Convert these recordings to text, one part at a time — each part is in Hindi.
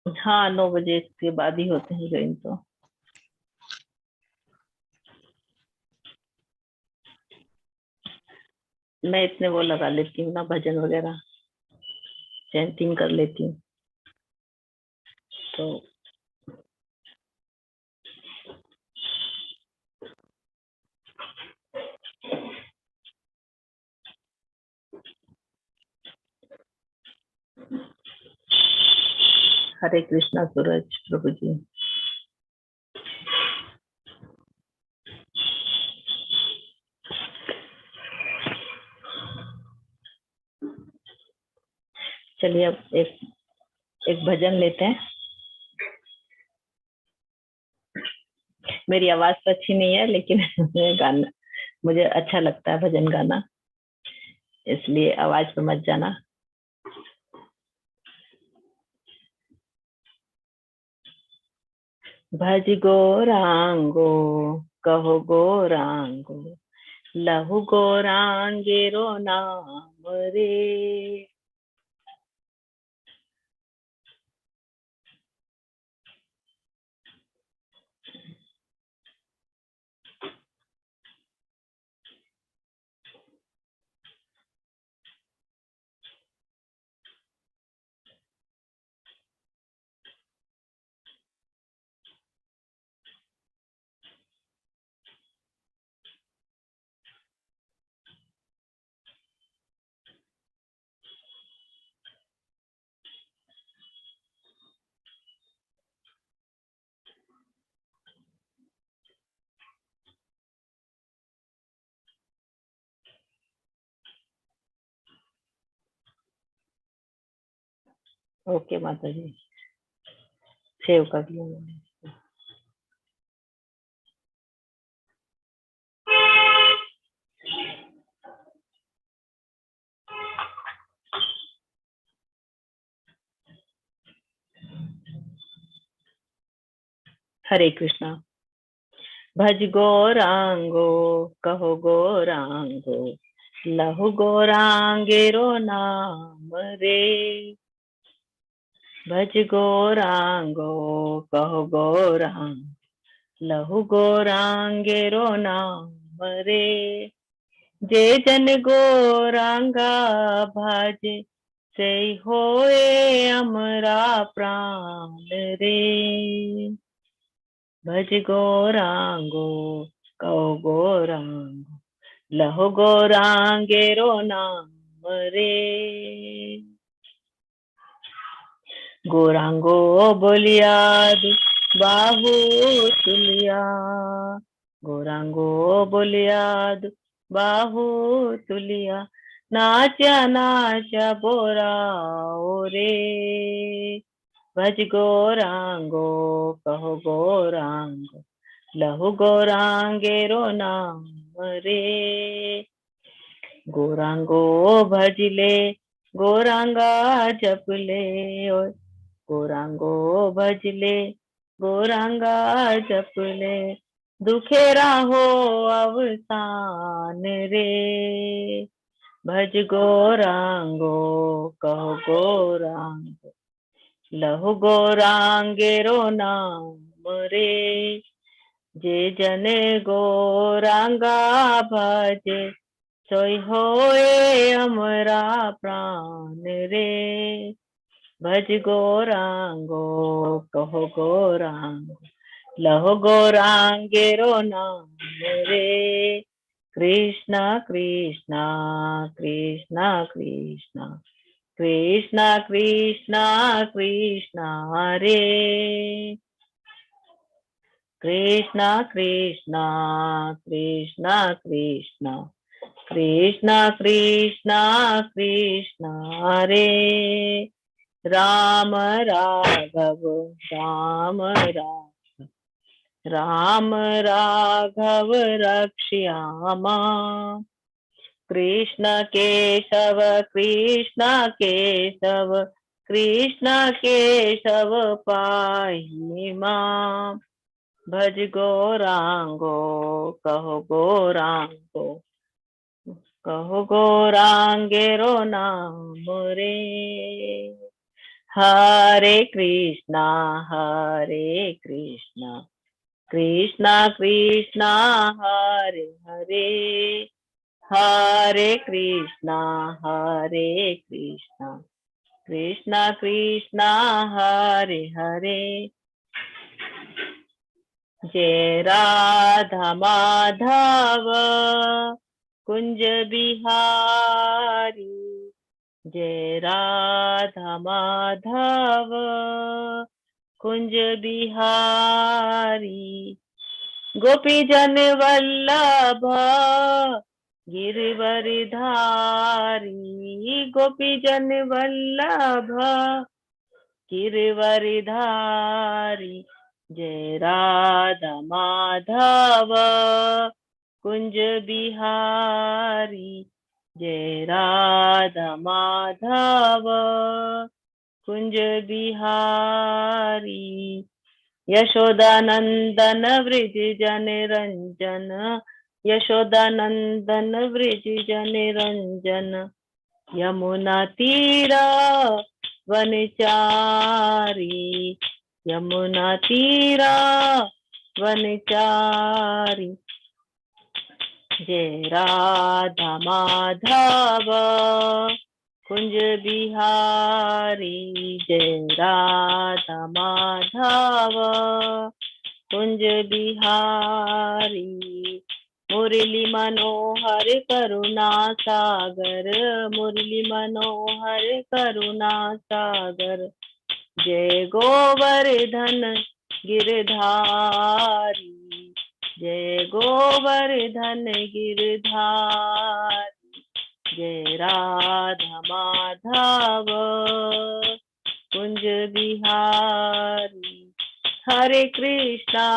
हाँ, 9 बजे के बाद ही होते हैं ज्वाइन तो। मैं इतने वो लगा लेती हूँ ना, भजन वगैरह, चैंटिंग कर लेती हूँ तो। हरे कृष्णा सूरज प्रभु जी। चलिए अब एक एक भजन लेते हैं। मेरी आवाज तो अच्छी नहीं है, लेकिन गाना मुझे अच्छा लगता है, भजन गाना, इसलिए आवाज पे मत जाना। भज गौरांगो, कहो गौरांगो, लहु गौरांगेरो नाम रे। ओके माता जी, सेव कर लिया मैंने। हरे कृष्णा। भज गौरांगो, कहो गौरांगो, लहु गौरांगेरो नाम रे। भज गौरांगो, कहो गौरांग, लहु गौरांगेरो नाम रे। जे जन गौरांगा भाजे, से होए अमरा प्राण रे। भज गौरांगो, कहो गौरांगो, लहो गौरांगेरो नाम रे। गौरांगो बोलिया बाहु तुलिया, गौरांगो बोलिया बाहु तुलिया, नाचा नाचा बोरा रे। भज गौरांगो, कहो गौरांगो, लहु गौरांगेरो नाम रे। गौरांगो भजले, गौरांगा जपले, गौरांगो भजले, गौरांगा जपले, दुखेरा हो अवसान रे। भज गौरांगो, कहो गौरांगो, लहु गौरांगेरो नाम रे। जे जन गौरांगा भजे, सोई होए अमरा प्राण रे। भज गौरांगो, कहो गौरांगो, लहो गौरांगेरो नाम रे। कृष्णा कृष्णा कृष्णा कृष्णा, कृष्णा कृष्णा कृष्णा रे। कृष्णा कृष्णा कृष्णा कृष्णा, कृष्णा कृष्णा कृष्णा रे। राम राघव, राम राघव, राम राघव रक्ष्यामा। कृष्ण केशव, कृष्ण केशव, कृष्ण केशव पाहि मां। भज गौरांगो, कहो गौरांगो, कहो गौरांगेरो नाम रे। हरे कृष्णा कृष्णा कृष्णा हरे हरे, हरे कृष्णा कृष्णा कृष्णा हरे हरे। जय राधा माधव कुंज बिहारी, जय राधा माधव कुंज बिहारी। गोपी जन वल्लभ गिरवरधारी, गोपी जन वल्लभ गिरवरधारी। जय राधा माधव कुंज बिहारी, जय राधा माधव कुंज बिहारी। यशोदानंदन व्रज जन रंजन, यशोदानंदन व्रज जन रंजन। यमुना तीरा वनचारी, यमुना तीरा वनचारी। जय राधा माधव कुंज बिहारी, जय राधा माधव कुंज बिहारी। मुरली मनोहर करुणा सागर, मुरली मनोहर करुणा सागर। जय गोवर्धन गिरधारी, जय गोवर्धन गिरधारी। जय राधा माधव कुंज बिहारी। हरे कृष्णा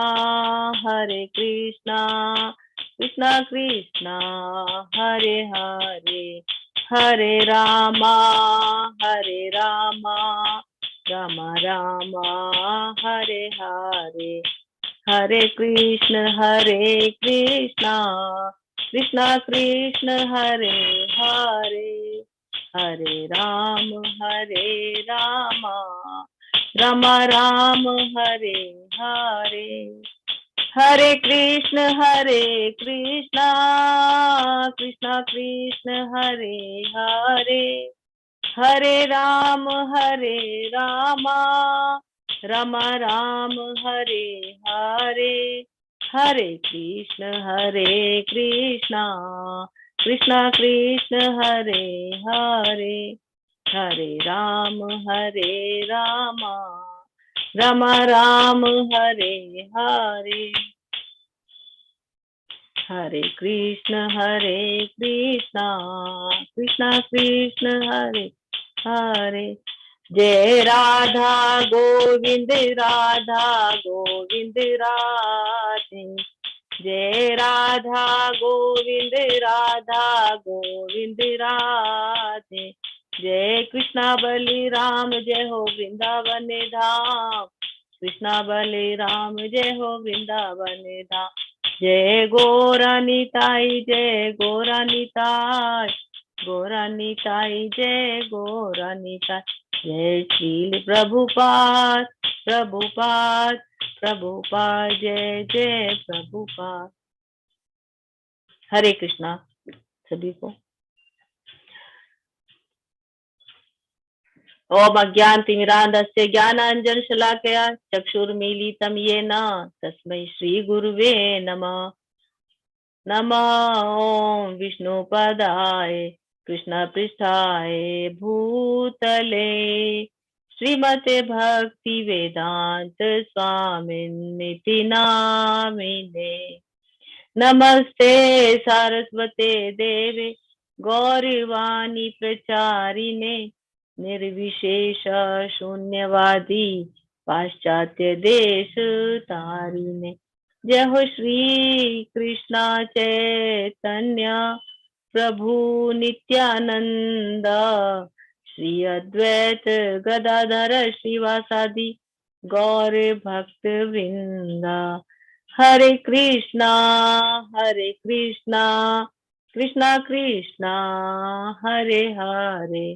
कृष्णा कृष्णा हरे हरे, हरे रामा रामा रामा हरे हरे। हरे कृष्णा कृष्णा कृष्ण हरे हरे, हरे राम राम राम हरे हरे। हरे कृष्ण कृष्णा कृष्ण हरे हरे, हरे राम राम राम हरे हरे। हरे कृष्ण कृष्णा कृष्ण हरे हरे, हरे राम राम राम हरे हरे। हरे कृष्ण कृष्णा कृष्ण हरे हरे। जय राधा गोविंद राधे, जय राधा गोविंद राधे। जय कृष्णा बलिराम जय हो वृंदावन धाम, कृष्णा बलिराम जय हो वृंदावन धाम। जय गौरानिताई जय गौरानिताई, गौरानिताई जय गौरानिताई। जय श्री प्रभुपाद जय जय प्रभुपाद। हरे कृष्णा सभी को। ओम अज्ञानतिमिरान्धस्य ज्ञानाञ्जन शलाकया चक्षुर्मीलितं येन तस्मै श्री गुरुवे नमः। नमः ओम विष्णुपदाय कृष्णपृष्ठाय भूतले श्रीमते भक्ति वेदांत स्वामिनिति नामिने। नमस्ते सारस्वते देवे गौरवाणी प्रचारिणे, निर्विशेष शून्यवादी पाश्चात्य देश तारिणे। जय हो श्री कृष्णा चैतन्य प्रभु नित्यानंद, श्री अद्वैत गदाधर श्रीवासादि गौर भक्त वृंद। हरे कृष्णा कृष्णा कृष्णा हरे हरे,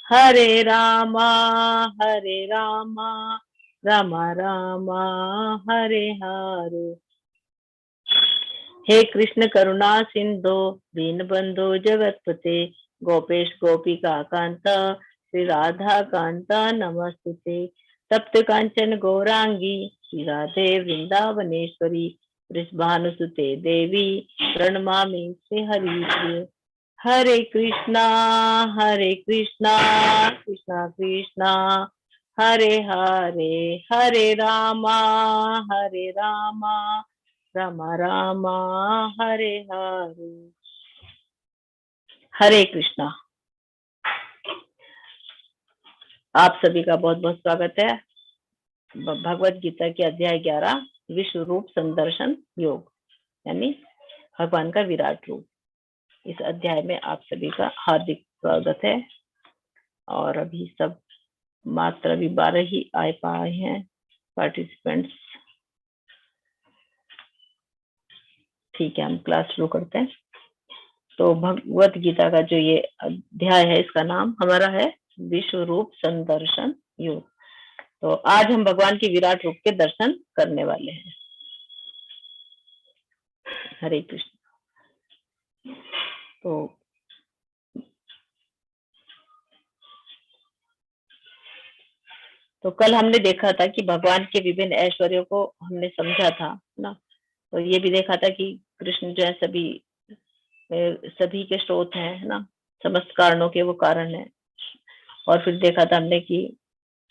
हरे रामा हरे रामा रामा रामा हरे हरे। हे कृष्ण करुणा सिंधु दीनबंधु जगतपते गोपेश गोपिका कांता श्री राधा कांता नमस्तुते। तप्त कांचन गौरांगी श्री राधे वृंदावनेश्वरी वृषभानुसुते देवी प्रणमामि श्री हरि। हरे कृष्णा कृष्णा कृष्णा हरे हरे, हरे रामा रामा रामा हरे हरे। हरे कृष्णा। आप सभी का बहुत बहुत स्वागत है भगवत गीता के अध्याय 11 विश्व रूप संदर्शन योग, यानी भगवान का विराट रूप। इस अध्याय में आप सभी का हार्दिक स्वागत है। और अभी सब मात्र अभी 12 ही आए पाए हैं पार्टिसिपेंट्स। ठीक है, हम क्लास शुरू करते हैं। तो भगवत गीता का जो ये अध्याय है, इसका नाम हमारा है विश्व रूप संदर्शन योग। तो आज हम भगवान के विराट रूप के दर्शन करने वाले हैं। हरे कृष्ण। तो कल हमने देखा था कि भगवान के विभिन्न ऐश्वर्यों को हमने समझा था ना। तो ये भी देखा था कि कृष्ण जो है सभी के स्रोत हैं ना, समस्त कारणों के वो कारण है। और फिर देखा था हमने कि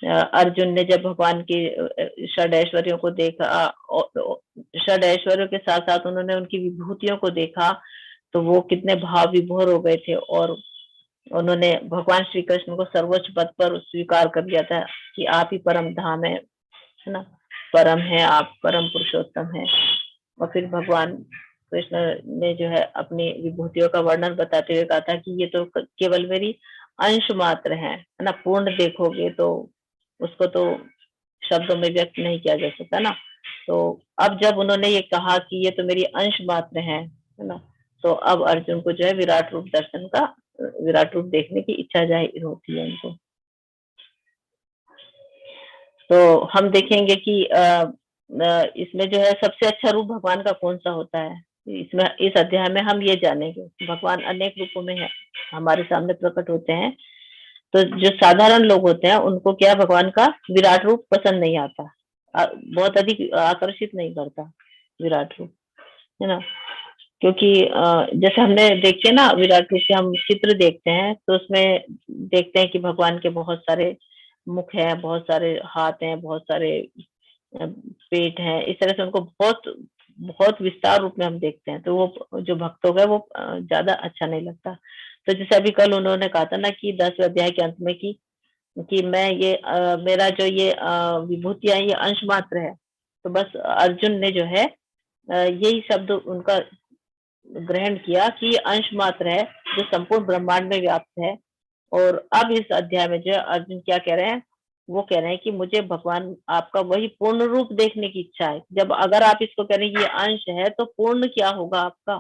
अर्जुन ने जब भगवान के षड ऐश्वर्यों को देखा, षड ऐश्वर्यों के साथ साथ उन्होंने उनकी विभूतियों को देखा, तो वो कितने भाव विभोर हो गए थे और उन्होंने भगवान श्री कृष्ण को सर्वोच्च पद पर स्वीकार कर लिया था कि आप ही परम धाम है ना, परम है, आप परम पुरुषोत्तम है। और फिर भगवान कृष्ण ने जो है अपनी विभूतियों का वर्णन बताते हुए कहा था कि ये तो केवल मेरी अंश मात्र है ना, पूर्ण देखोगे तो उसको तो शब्दों में व्यक्त नहीं किया जा सकता ना। तो अब जब उन्होंने ये कहा कि ये तो मेरी अंश मात्र है ना, तो अब अर्जुन को जो है विराट रूप दर्शन का, विराट रूप देखने की इच्छा जाहिर होती है उनको। तो हम देखेंगे कि इसमें जो है सबसे अच्छा रूप भगवान का कौन सा होता है। इसमें इस अध्याय में हम ये जानेंगे भगवान अनेक रूपों में है, हमारे सामने प्रकट होते हैं। तो जो साधारण लोग होते हैं उनको क्या भगवान का विराट रूप पसंद नहीं आता, बहुत अधिक आकर्षित नहीं करता विराट रूप, है ना। क्योंकि जैसे हमने देखते हैं ना, विराट रूप के हम चित्र देखते हैं तो उसमें देखते हैं कि भगवान के बहुत सारे मुख हैं, बहुत सारे हाथ हैं, बहुत सारे पेट है, इस तरह से उनको बहुत बहुत विस्तार रूप में हम देखते हैं। तो वो जो भक्तों का वो ज्यादा अच्छा नहीं लगता। तो जैसे अभी कल उन्होंने कहा था ना कि 10वें अध्याय के अंत में कि मैं ये मेरा जो ये विभूतियां ये अंश मात्र है। तो बस अर्जुन ने जो है यही शब्द उनका ग्रहण किया कि अंश मात्र है जो संपूर्ण ब्रह्मांड में व्याप्त है। और अब इस अध्याय में जो है अर्जुन क्या कह रहे हैं, वो कह रहे हैं कि मुझे भगवान आपका वही पूर्ण रूप देखने की इच्छा है। जब अगर आप इसको कह रहे हैं ये अंश है तो पूर्ण क्या होगा आपका,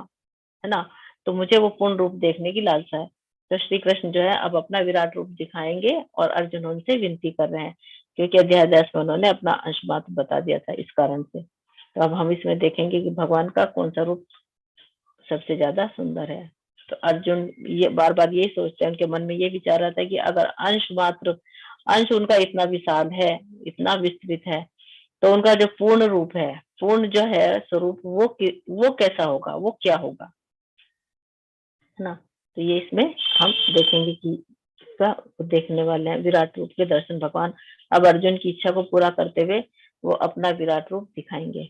है ना। तो मुझे वो पूर्ण रूप देखने की लालसा है। तो श्री कृष्ण जो है अब अपना विराट रूप दिखाएंगे और अर्जुन उनसे विनती कर रहे हैं, क्योंकि अध्याय 10 में उन्होंने अपना अंश मात्र बता दिया था इस कारण से। तो अब हम इसमें देखेंगे कि भगवान का कौन सा रूप सबसे ज्यादा सुंदर है। तो अर्जुन ये बार बार यही सोचते हैं, उनके मन में ये विचार आता है कि अगर अंश मात्र, अंश उनका इतना विशाल है, इतना विस्तृत है, तो उनका जो पूर्ण रूप है, पूर्ण जो है स्वरूप, वो कैसा होगा, वो क्या होगा, है ना। तो ये इसमें हम देखेंगे कि इसका देखने वाले हैं विराट रूप के दर्शन। भगवान अब अर्जुन की इच्छा को पूरा करते हुए वो अपना विराट रूप दिखाएंगे।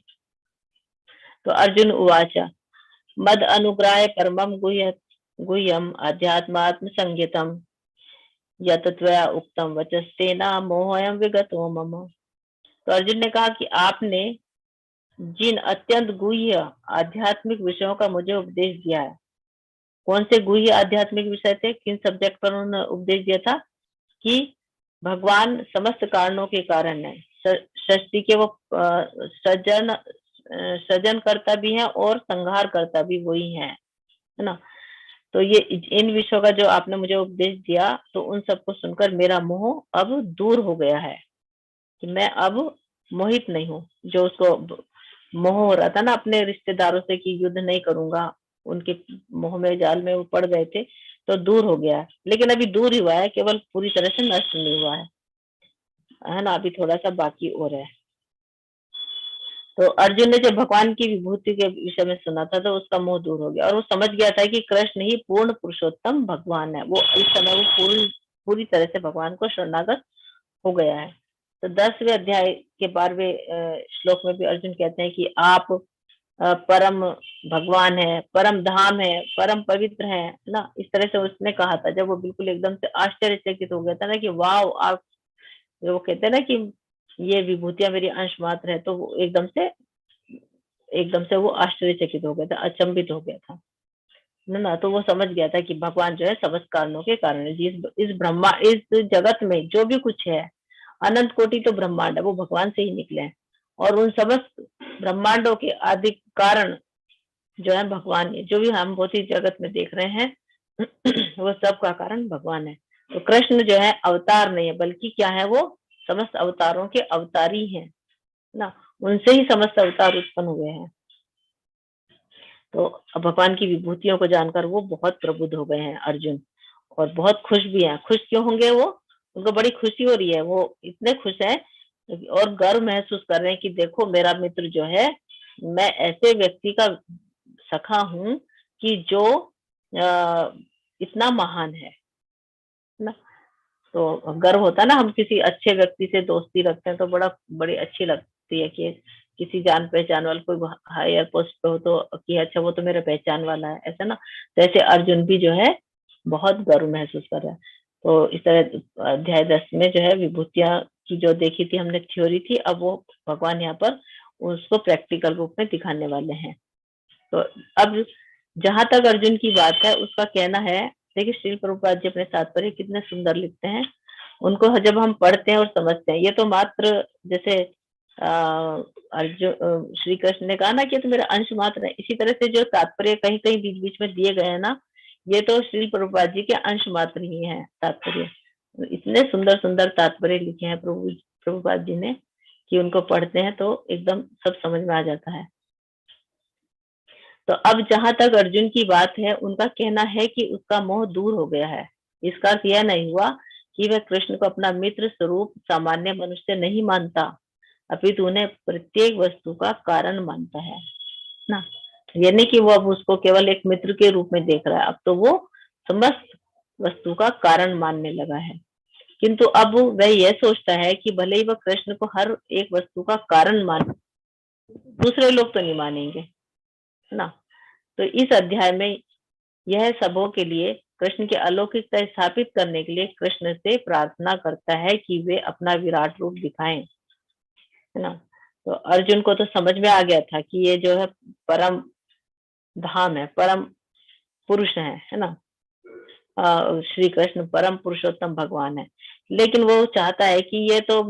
तो अर्जुन उवाच मद अनुग्रह परमं गुह्यम अध्यात्मात्म संगीतम यत त्वया उक्तम वचस्तेना मोहयम विगतो मम। तो अर्जुन ने कहा कि आपने जिन अत्यंत गुह्य आध्यात्मिक विषयों का मुझे उपदेश दिया है। कौन से गुह्य आध्यात्मिक विषय थे, किन सब्जेक्ट पर उन्होंने उपदेश दिया था कि भगवान समस्त कारणों के कारण है, सृष्टि के वो सृजन करता भी है और संहार करता भी वही है ना। तो ये इन विषयों का जो आपने मुझे उपदेश दिया, तो उन सबको सुनकर मेरा मोह अब दूर हो गया है कि मैं अब मोहित नहीं हूँ। जो उसको मोह हो रहा था ना अपने रिश्तेदारों से कि युद्ध नहीं करूंगा, उनके मोह में जाल में वो पड़ गए थे, तो दूर हो गया है। लेकिन अभी दूर ही हुआ है, केवल पूरी तरह से नष्ट नहीं हुआ है ना? अभी थोड़ा सा बाकी और है। तो अर्जुन ने जब भगवान की विभूति के विषय में सुना था, तो उसका मोह दूर हो गया और वो समझ गया था कि कृष्ण ही पूर्ण पुरुषोत्तम भगवान है। वो इस समय वो पूरी तरह से भगवान को शरणागत हो गया है। तो 10वें अध्याय के 12वें श्लोक में भी अर्जुन कहते हैं कि आप परम भगवान है, परम धाम है, परम पवित्र है ना? इस तरह से उसने कहा था, जब वो बिल्कुल एकदम से आश्चर्यचकित हो गया था ना कि वाह, आप, वो कहते हैं ना कि ये विभूतियां मेरी अंश मात्र है, तो वो एकदम से वो आश्चर्यचकित हो गया था, अचंभित हो गया था ना? तो वो समझ गया था कि भगवान जो है समस्त कारणों के कारण है। इस जगत में जो भी कुछ है, अनंत कोटि तो ब्रह्मांड है, वो भगवान से ही निकले हैं। और उन समस्त ब्रह्मांडों के आदि कारण जो है भगवान है। जो भी हम भौतिक जगत में देख रहे हैं वो सब का कारण भगवान है। तो कृष्ण जो है अवतार नहीं है, बल्कि क्या है, वो समस्त अवतारों के अवतारी हैं ना? उनसे ही समस्त अवतार उत्पन्न हुए हैं। तो भगवान की विभूतियों को जानकर वो बहुत प्रबुद्ध हो गए हैं अर्जुन, और बहुत खुश भी हैं। खुश क्यों होंगे वो? उनको बड़ी खुशी हो रही है, वो इतने खुश हैं और गर्व महसूस कर रहे हैं कि देखो मेरा मित्र जो है, मैं ऐसे व्यक्ति का सखा हूँ कि जो इतना महान है ना? तो गर्व होता है ना, हम किसी अच्छे व्यक्ति से दोस्ती रखते हैं तो बड़ी अच्छी लगती है कि किसी जान पहचान वाला कोई हायर पोस्ट पे हो तो कि अच्छा वो तो मेरा पहचान वाला है, ऐसा ना? तो ऐसे अर्जुन भी जो है बहुत गर्व महसूस कर रहा है। तो इस तरह अध्याय 10 में जो है विभूतियां की जो देखी थी हमने थ्योरी थी, अब वो भगवान यहाँ पर उसको प्रैक्टिकल रूप में दिखाने वाले हैं। तो अब जहां तक अर्जुन की बात है, उसका कहना है, देखिए श्रील प्रभुपाद जी अपने तात्पर्य कितने सुंदर लिखते हैं। उनको जब हम पढ़ते हैं और समझते हैं, ये तो मात्र जैसे अर्जुन श्री कृष्ण ने कहा ना कि ये तो मेरा अंश मात्र है, इसी तरह से जो तात्पर्य कहीं कहीं बीच बीच में दिए गए हैं ना, ये तो श्री प्रभुपाद जी के अंश मात्र ही है तात्पर्य। इतने सुंदर सुंदर तात्पर्य लिखे हैं प्रभुपाद जी ने कि उनको पढ़ते हैं तो एकदम सब समझ में आ जाता है। तो अब जहां तक अर्जुन की बात है, उनका कहना है कि उसका मोह दूर हो गया है। इसका अर्थ यह नहीं हुआ कि वह कृष्ण को अपना मित्र स्वरूप सामान्य मनुष्य नहीं मानता, अपितु उन्हें प्रत्येक वस्तु का कारण मानता है ना? यानी कि वो अब उसको केवल एक मित्र के रूप में देख रहा है, अब तो वो समस्त वस्तु का कारण मानने लगा है। किंतु अब वह यह सोचता है कि भले ही वह कृष्ण को हर एक वस्तु का कारण माने, दूसरे लोग तो नहीं मानेंगे ना? तो इस अध्याय में यह सबों के लिए कृष्ण की अलौकिकता स्थापित करने के लिए कृष्ण से प्रार्थना करता है कि वे अपना विराट रूप दिखाएं, है ना? तो अर्जुन को तो समझ में आ गया था कि ये जो है परम धाम है, परम पुरुष है ना? श्री कृष्ण परम पुरुषोत्तम भगवान है। लेकिन वो चाहता है कि ये तो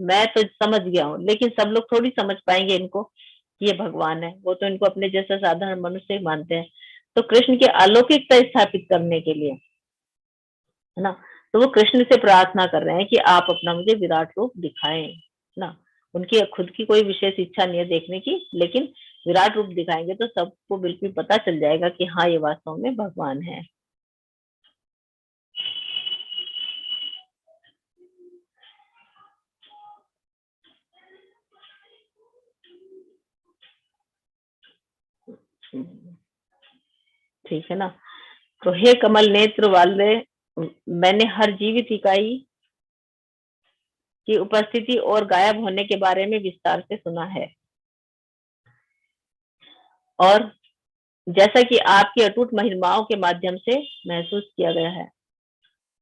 मैं तो समझ गया हूँ, लेकिन सब लोग थोड़ी समझ पाएंगे इनको कि ये भगवान है। वो तो इनको अपने जैसा साधारण मनुष्य ही मानते हैं। तो कृष्ण की अलौकिकता स्थापित करने के लिए, है ना, तो वो कृष्ण से प्रार्थना कर रहे हैं कि आप अपना मुझे विराट रूप दिखाएं ना? उनकी खुद की कोई विशेष इच्छा नहीं है देखने की, लेकिन विराट रूप दिखाएंगे तो सबको बिल्कुल पता चल जाएगा कि हाँ, ये वास्तव में भगवान है। ठीक है ना? तो हे कमल नेत्र वाले, मैंने हर जीवित इकाई की उपस्थिति और गायब होने के बारे में विस्तार से सुना है, और जैसा कि आपकी अटूट महिमाओं के माध्यम से महसूस किया गया है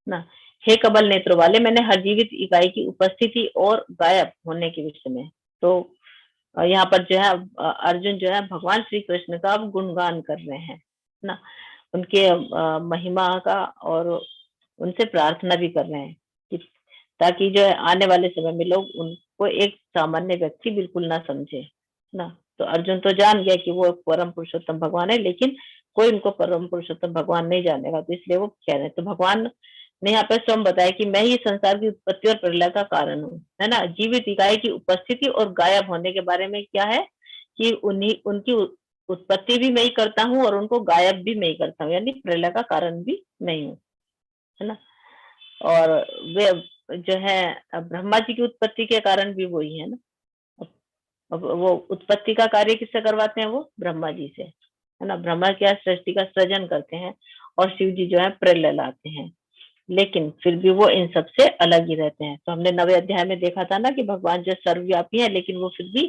ना? हे कमल नेत्र वाले, मैंने हर जीवित इकाई की उपस्थिति और गायब होने के विषय में, तो यहाँ पर जो है अर्जुन जो है भगवान श्री कृष्ण का अब गुणगान कर रहे हैं ना, उनके महिमा का, और उनसे प्रार्थना भी कर रहे हैं कि ताकि जो है आने वाले समय में लोग उनको एक सामान्य व्यक्ति बिल्कुल ना समझे ना। तो अर्जुन तो जान गया कि वो परम पुरुषोत्तम भगवान है, लेकिन कोई उनको परम पुरुषोत्तम भगवान नहीं जानेगा, तो इसलिए वो कह रहे हैं। तो भगवान ने यहाँ पे स्वयं बताया कि मैं ही संसार की उत्पत्ति और प्रलय का कारण हूँ, है ना। जीवित इकाई की उपस्थिति और गायब होने के बारे में क्या है कि उनकी उत्पत्ति भी मैं ही करता हूँ और उनको गायब भी मैं ही करता हूँ, यानी प्रलय का कारण भी मैं ही हूँ, है ना। और वे जो है ब्रह्मा जी की उत्पत्ति के कारण भी वही है ना। अब वो उत्पत्ति का कार्य किससे करवाते हैं, वो ब्रह्मा जी से, है ना। ब्रह्मा क्या सृष्टि का सृजन करते हैं और शिव जी जो है प्रलय लाते हैं, लेकिन फिर भी वो इन सब से अलग ही रहते हैं। तो हमने 9वें अध्याय में देखा था ना कि भगवान जो सर्वव्यापी है, लेकिन वो फिर भी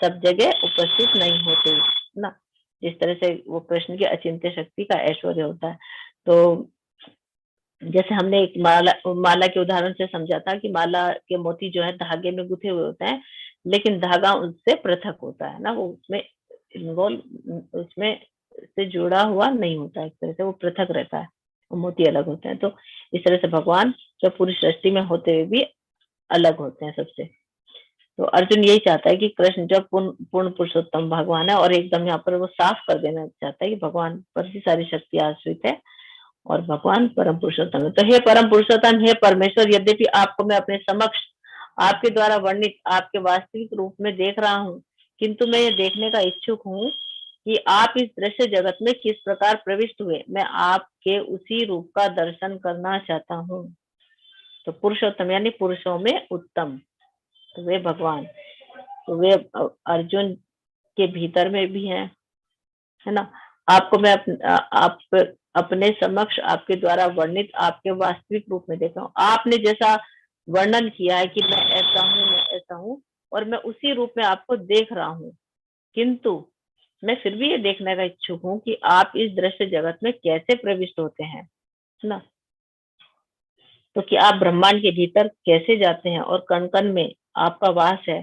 सब जगह उपस्थित नहीं होते ना। जिस तरह से वो कृष्ण की अचिंत्य शक्ति का ऐश्वर्य होता है। तो जैसे हमने एक माला के उदाहरण से समझा था कि माला के मोती जो है धागे में गुथे हुए होते हैं, लेकिन धागा उससे पृथक होता है ना, वो उसमें इन्वॉल्व, उसमें से जुड़ा हुआ नहीं होता, एक तरह से वो पृथक रहता है, मोती अलग होते हैं। तो इस तरह से भगवान जब पूरी सृष्टि में होते हुए भी अलग होते हैं सबसे। तो अर्जुन यही चाहता है कि कृष्ण जब पूर्ण पुरुषोत्तम भगवान है, और एकदम यहाँ पर वो साफ कर देना चाहता है कि भगवान पर ही सारी शक्ति आश्रित है और भगवान परम पुरुषोत्तम है। तो हे परम पुरुषोत्तम, हे परमेश्वर, यद्यपि आपको मैं अपने समक्ष आपके द्वारा वर्णित आपके वास्तविक रूप में देख रहा हूँ, किंतु मैं ये देखने का इच्छुक हूँ कि आप इस दृश्य जगत में किस प्रकार प्रविष्ट हुए। मैं आपके उसी रूप का दर्शन करना चाहता हूँ। तो पुरुषोत्तम यानी पुरुषों में उत्तम, तो वे भगवान, तो वे अर्जुन के भीतर में भी है ना। आपको मैं आप अपने समक्ष आपके द्वारा वर्णित आपके वास्तविक रूप में देखा हूँ। आपने जैसा वर्णन किया है कि मैं ऐसा हूँ, मैं ऐसा हूँ, और मैं उसी रूप में आपको देख रहा हूँ, किंतु मैं फिर भी ये देखने का इच्छुक हूँ कि आप इस दृश्य जगत में कैसे प्रविष्ट होते हैं, है ना। तो कि आप ब्रह्मांड के भीतर कैसे जाते हैं और कण कण में आपका वास है,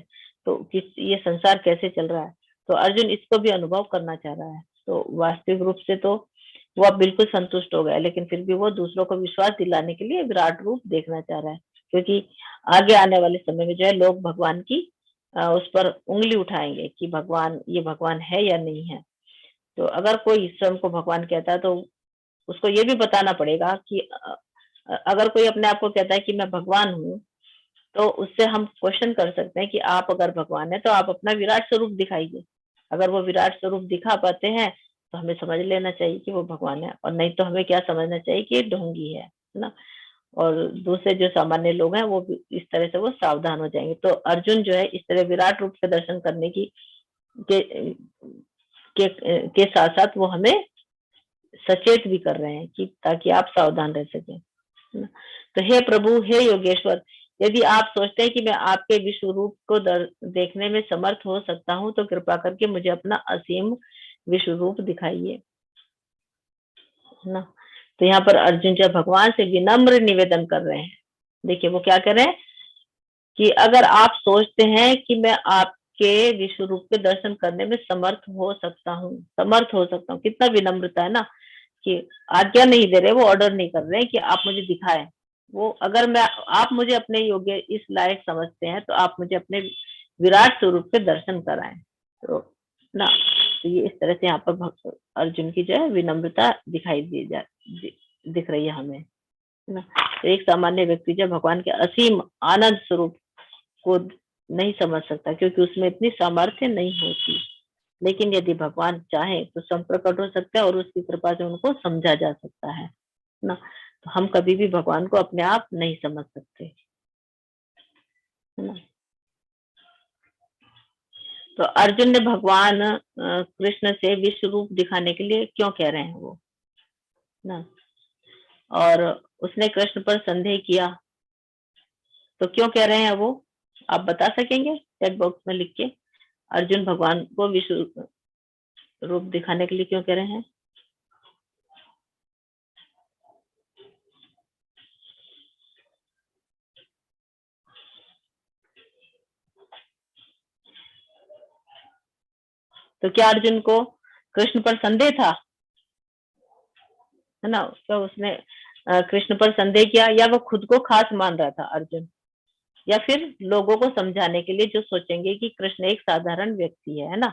तो किस ये संसार कैसे चल रहा है। तो अर्जुन इसको भी अनुभव करना चाह रहा है। तो वास्तविक रूप से तो वो अब बिल्कुल संतुष्ट हो गया, लेकिन फिर भी वो दूसरों को विश्वास दिलाने के लिए विराट रूप देखना चाह रहा है, क्योंकि आगे आने वाले समय में जो है लोग भगवान की उस पर उंगली उठाएंगे कि भगवान, ये भगवान है या नहीं है। तो अगर कोई स्वयं को भगवान कहता है तो उसको ये भी बताना पड़ेगा कि अगर कोई अपने आप को कहता है कि मैं भगवान हूँ, तो उससे हम क्वेश्चन कर सकते हैं कि आप अगर भगवान है तो आप अपना विराट स्वरूप दिखाइए। अगर वो विराट स्वरूप दिखा पाते हैं तो हमें समझ लेना चाहिए कि वो भगवान है, और नहीं तो हमें क्या समझना चाहिए कि ये ढोंगी है ना। और दूसरे जो सामान्य लोग हैं वो भी इस तरह से वो सावधान हो जाएंगे। तो अर्जुन जो है इस तरह विराट रूप से दर्शन करने की के के साथ साथ वो हमें सचेत भी कर रहे हैं कि ताकि आप सावधान रह सकें। तो हे प्रभु, हे योगेश्वर, यदि आप सोचते हैं कि मैं आपके विश्व रूप को देखने में समर्थ हो सकता हूँ, तो कृपा करके मुझे अपना असीम विश्व रूप दिखाइए, है ना। तो यहाँ पर अर्जुन जब भगवान से विनम्र निवेदन कर रहे हैं, देखिए वो क्या कर रहे हैं कि अगर आप सोचते हैं कि मैं आपके विश्व रूप के दर्शन करने में समर्थ हो सकता हूँ, कितना विनम्रता है ना, कि आज्ञा नहीं दे रहे, वो ऑर्डर नहीं कर रहे हैं कि आप मुझे दिखाएं। वो अगर मैं आप मुझे अपने योग्य इस लायक समझते हैं तो आप मुझे अपने विराट स्वरूप के दर्शन कराएं। तो ना, तो ये इस तरह से यहाँ पर अर्जुन की जो है विनम्रता दिखाई दिख रही है हमें, है ना। तो एक सामान्य व्यक्ति जब भगवान के असीम आनंद स्वरूप को नहीं समझ सकता, क्योंकि उसमें इतनी सामर्थ्य नहीं होती, लेकिन यदि भगवान चाहे तो संप्रकट हो सकता है और उसकी कृपा से उनको समझा जा सकता है ना। तो हम कभी भी भगवान को अपने आप नहीं समझ सकते, है ना। तो अर्जुन ने भगवान कृष्ण से विश्व रूप दिखाने के लिए क्यों कह रहे हैं वो ना, और उसने कृष्ण पर संदेह किया तो क्यों कह रहे हैं वो, आप बता सकेंगे चैट बॉक्स में लिख के। अर्जुन भगवान को विश्व रूप दिखाने के लिए क्यों कह रहे हैं। तो क्या अर्जुन को कृष्ण पर संदेह था, है ना। क्या उसने कृष्ण पर संदेह किया, या वो खुद को खास मान रहा था अर्जुन, या फिर लोगों को समझाने के लिए जो सोचेंगे कि कृष्ण एक साधारण व्यक्ति है ना।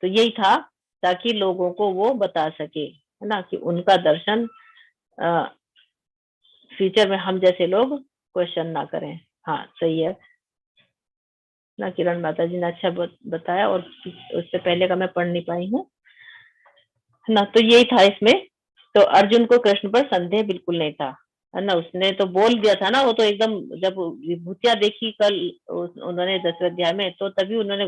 तो यही था ताकि लोगों को वो बता सके है ना, कि उनका दर्शन फ्यूचर में हम जैसे लोग क्वेश्चन ना करें। हाँ सही है ना, किरण माता जी ने अच्छा बताया, और उससे पहले का मैं पढ़ नहीं पाई हूँ, है ना। तो यही था इसमें। तो अर्जुन को कृष्ण पर संदेह बिल्कुल नहीं था, है ना, उसने तो बोल दिया था ना, वो तो एकदम जब विभूतियां देखी कल उन्होंने 10वें अध्याय में, तो तभी उन्होंने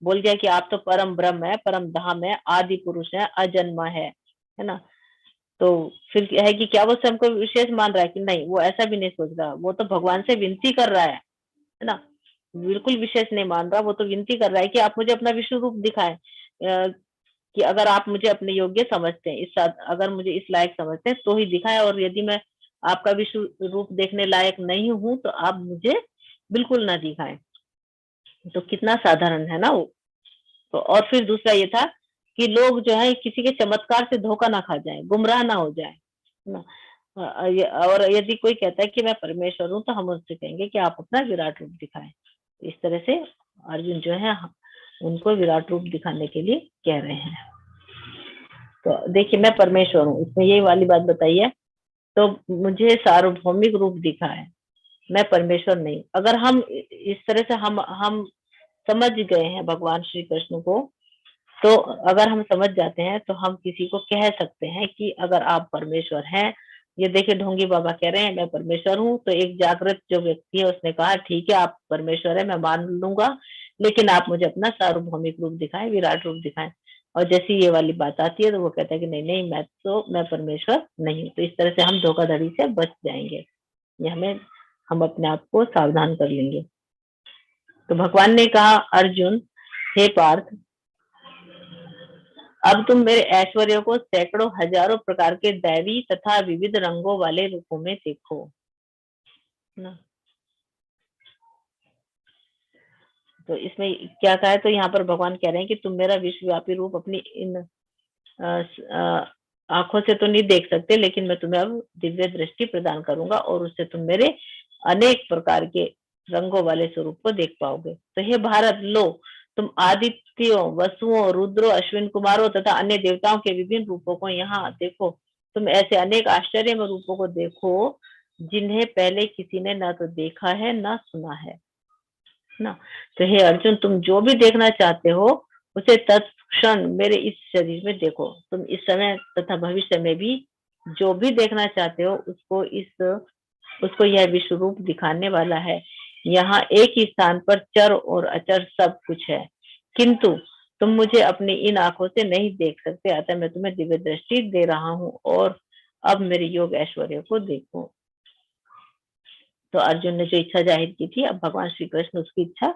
बोल दिया कि आप तो परम ब्रह्म है, परम धाम है, आदि पुरुष है, अजन्मा है ना। तो फिर है कि क्या वो स्वयं को विशेष मान रहा है कि नहीं, वो ऐसा भी नहीं सोच रहा, वो तो भगवान से विनती कर रहा है ना, बिल्कुल विशेष नहीं मान रहा, वो तो विनती कर रहा है कि आप मुझे अपना विष्णु रूप दिखाएं, कि अगर आप मुझे अपने योग्य समझते हैं, अगर मुझे इस लायक समझते हैं तो ही दिखाएं, और यदि मैं आपका विष्णु रूप देखने लायक नहीं हूं तो आप मुझे बिल्कुल ना दिखाएं। तो कितना साधारण है ना वो। तो और फिर दूसरा ये था कि लोग जो है किसी के चमत्कार से धोखा ना खा जाए, गुमराह ना हो जाए ना। और यदि कोई कहता है कि मैं परमेश्वर हूँ, तो हम उससे कहेंगे कि आप अपना विराट रूप दिखाएं। इस तरह से अर्जुन जो है उनको विराट रूप दिखाने के लिए कह रहे हैं। तो देखिए, मैं परमेश्वर हूँ, इसमें यही वाली बात बताई है, तो मुझे सार्वभौमिक रूप दिखा है, मैं परमेश्वर नहीं। अगर हम इस तरह से हम समझ गए हैं भगवान श्री कृष्ण को, तो अगर हम समझ जाते हैं तो हम किसी को कह सकते हैं कि अगर आप परमेश्वर हैं, ये देखिए ढोंगी बाबा कह रहे हैं मैं परमेश्वर हूँ, तो एक जागृत जो व्यक्ति है उसने कहा ठीक है आप परमेश्वर है, मैं मान लूंगा, लेकिन आप मुझे अपना सार्वभौमिक रूप दिखाएं, विराट रूप दिखाएं। और जैसी ये वाली बात आती है तो वो कहता है कि नहीं नहीं, मैं परमेश्वर नहीं हूँ। तो इस तरह से हम धोखाधड़ी से बच जाएंगे, ये हम अपने आप को सावधान कर लेंगे। तो भगवान ने कहा, अर्जुन हे पार्थ, अब तुम मेरे ऐश्वर्य को सैकड़ों हजारों प्रकार के दैवी तथा विविध रंगों वाले रूपों में देखो ना। तो इसमें क्या कहा है, तो यहाँ पर भगवान कह रहे हैं कि तुम मेरा विश्वव्यापी रूप अपनी इन आंखों से तो नहीं देख सकते, लेकिन मैं तुम्हें अब दिव्य दृष्टि प्रदान करूंगा और उससे तुम मेरे अनेक प्रकार के रंगों वाले स्वरूप को देख पाओगे। तो हे भारत, लो तुम आदित्यों, वसुओं, रुद्रों, अश्विन कुमारों तथा अन्य देवताओं के विभिन्न रूपों को यहाँ देखो। तुम ऐसे अनेक आश्चर्य में रूपों को देखो जिन्हें पहले किसी ने ना तो देखा है ना सुना है ना। तो हे अर्जुन, तुम जो भी देखना चाहते हो उसे तत्क्षण मेरे इस शरीर में देखो। तुम इस समय तथा भविष्य में भी जो भी देखना चाहते हो उसको यह विश्व रूप दिखाने वाला है। यहाँ एक ही स्थान पर चर और अचर सब कुछ है, किंतु तुम मुझे अपनी इन आंखों से नहीं देख सकते, अतः मैं तुम्हें दिव्य दृष्टि दे रहा हूँ, और अब मेरे योग ऐश्वर्य को देखो। तो अर्जुन ने जो इच्छा जाहिर की थी, अब भगवान श्री कृष्ण उसकी इच्छा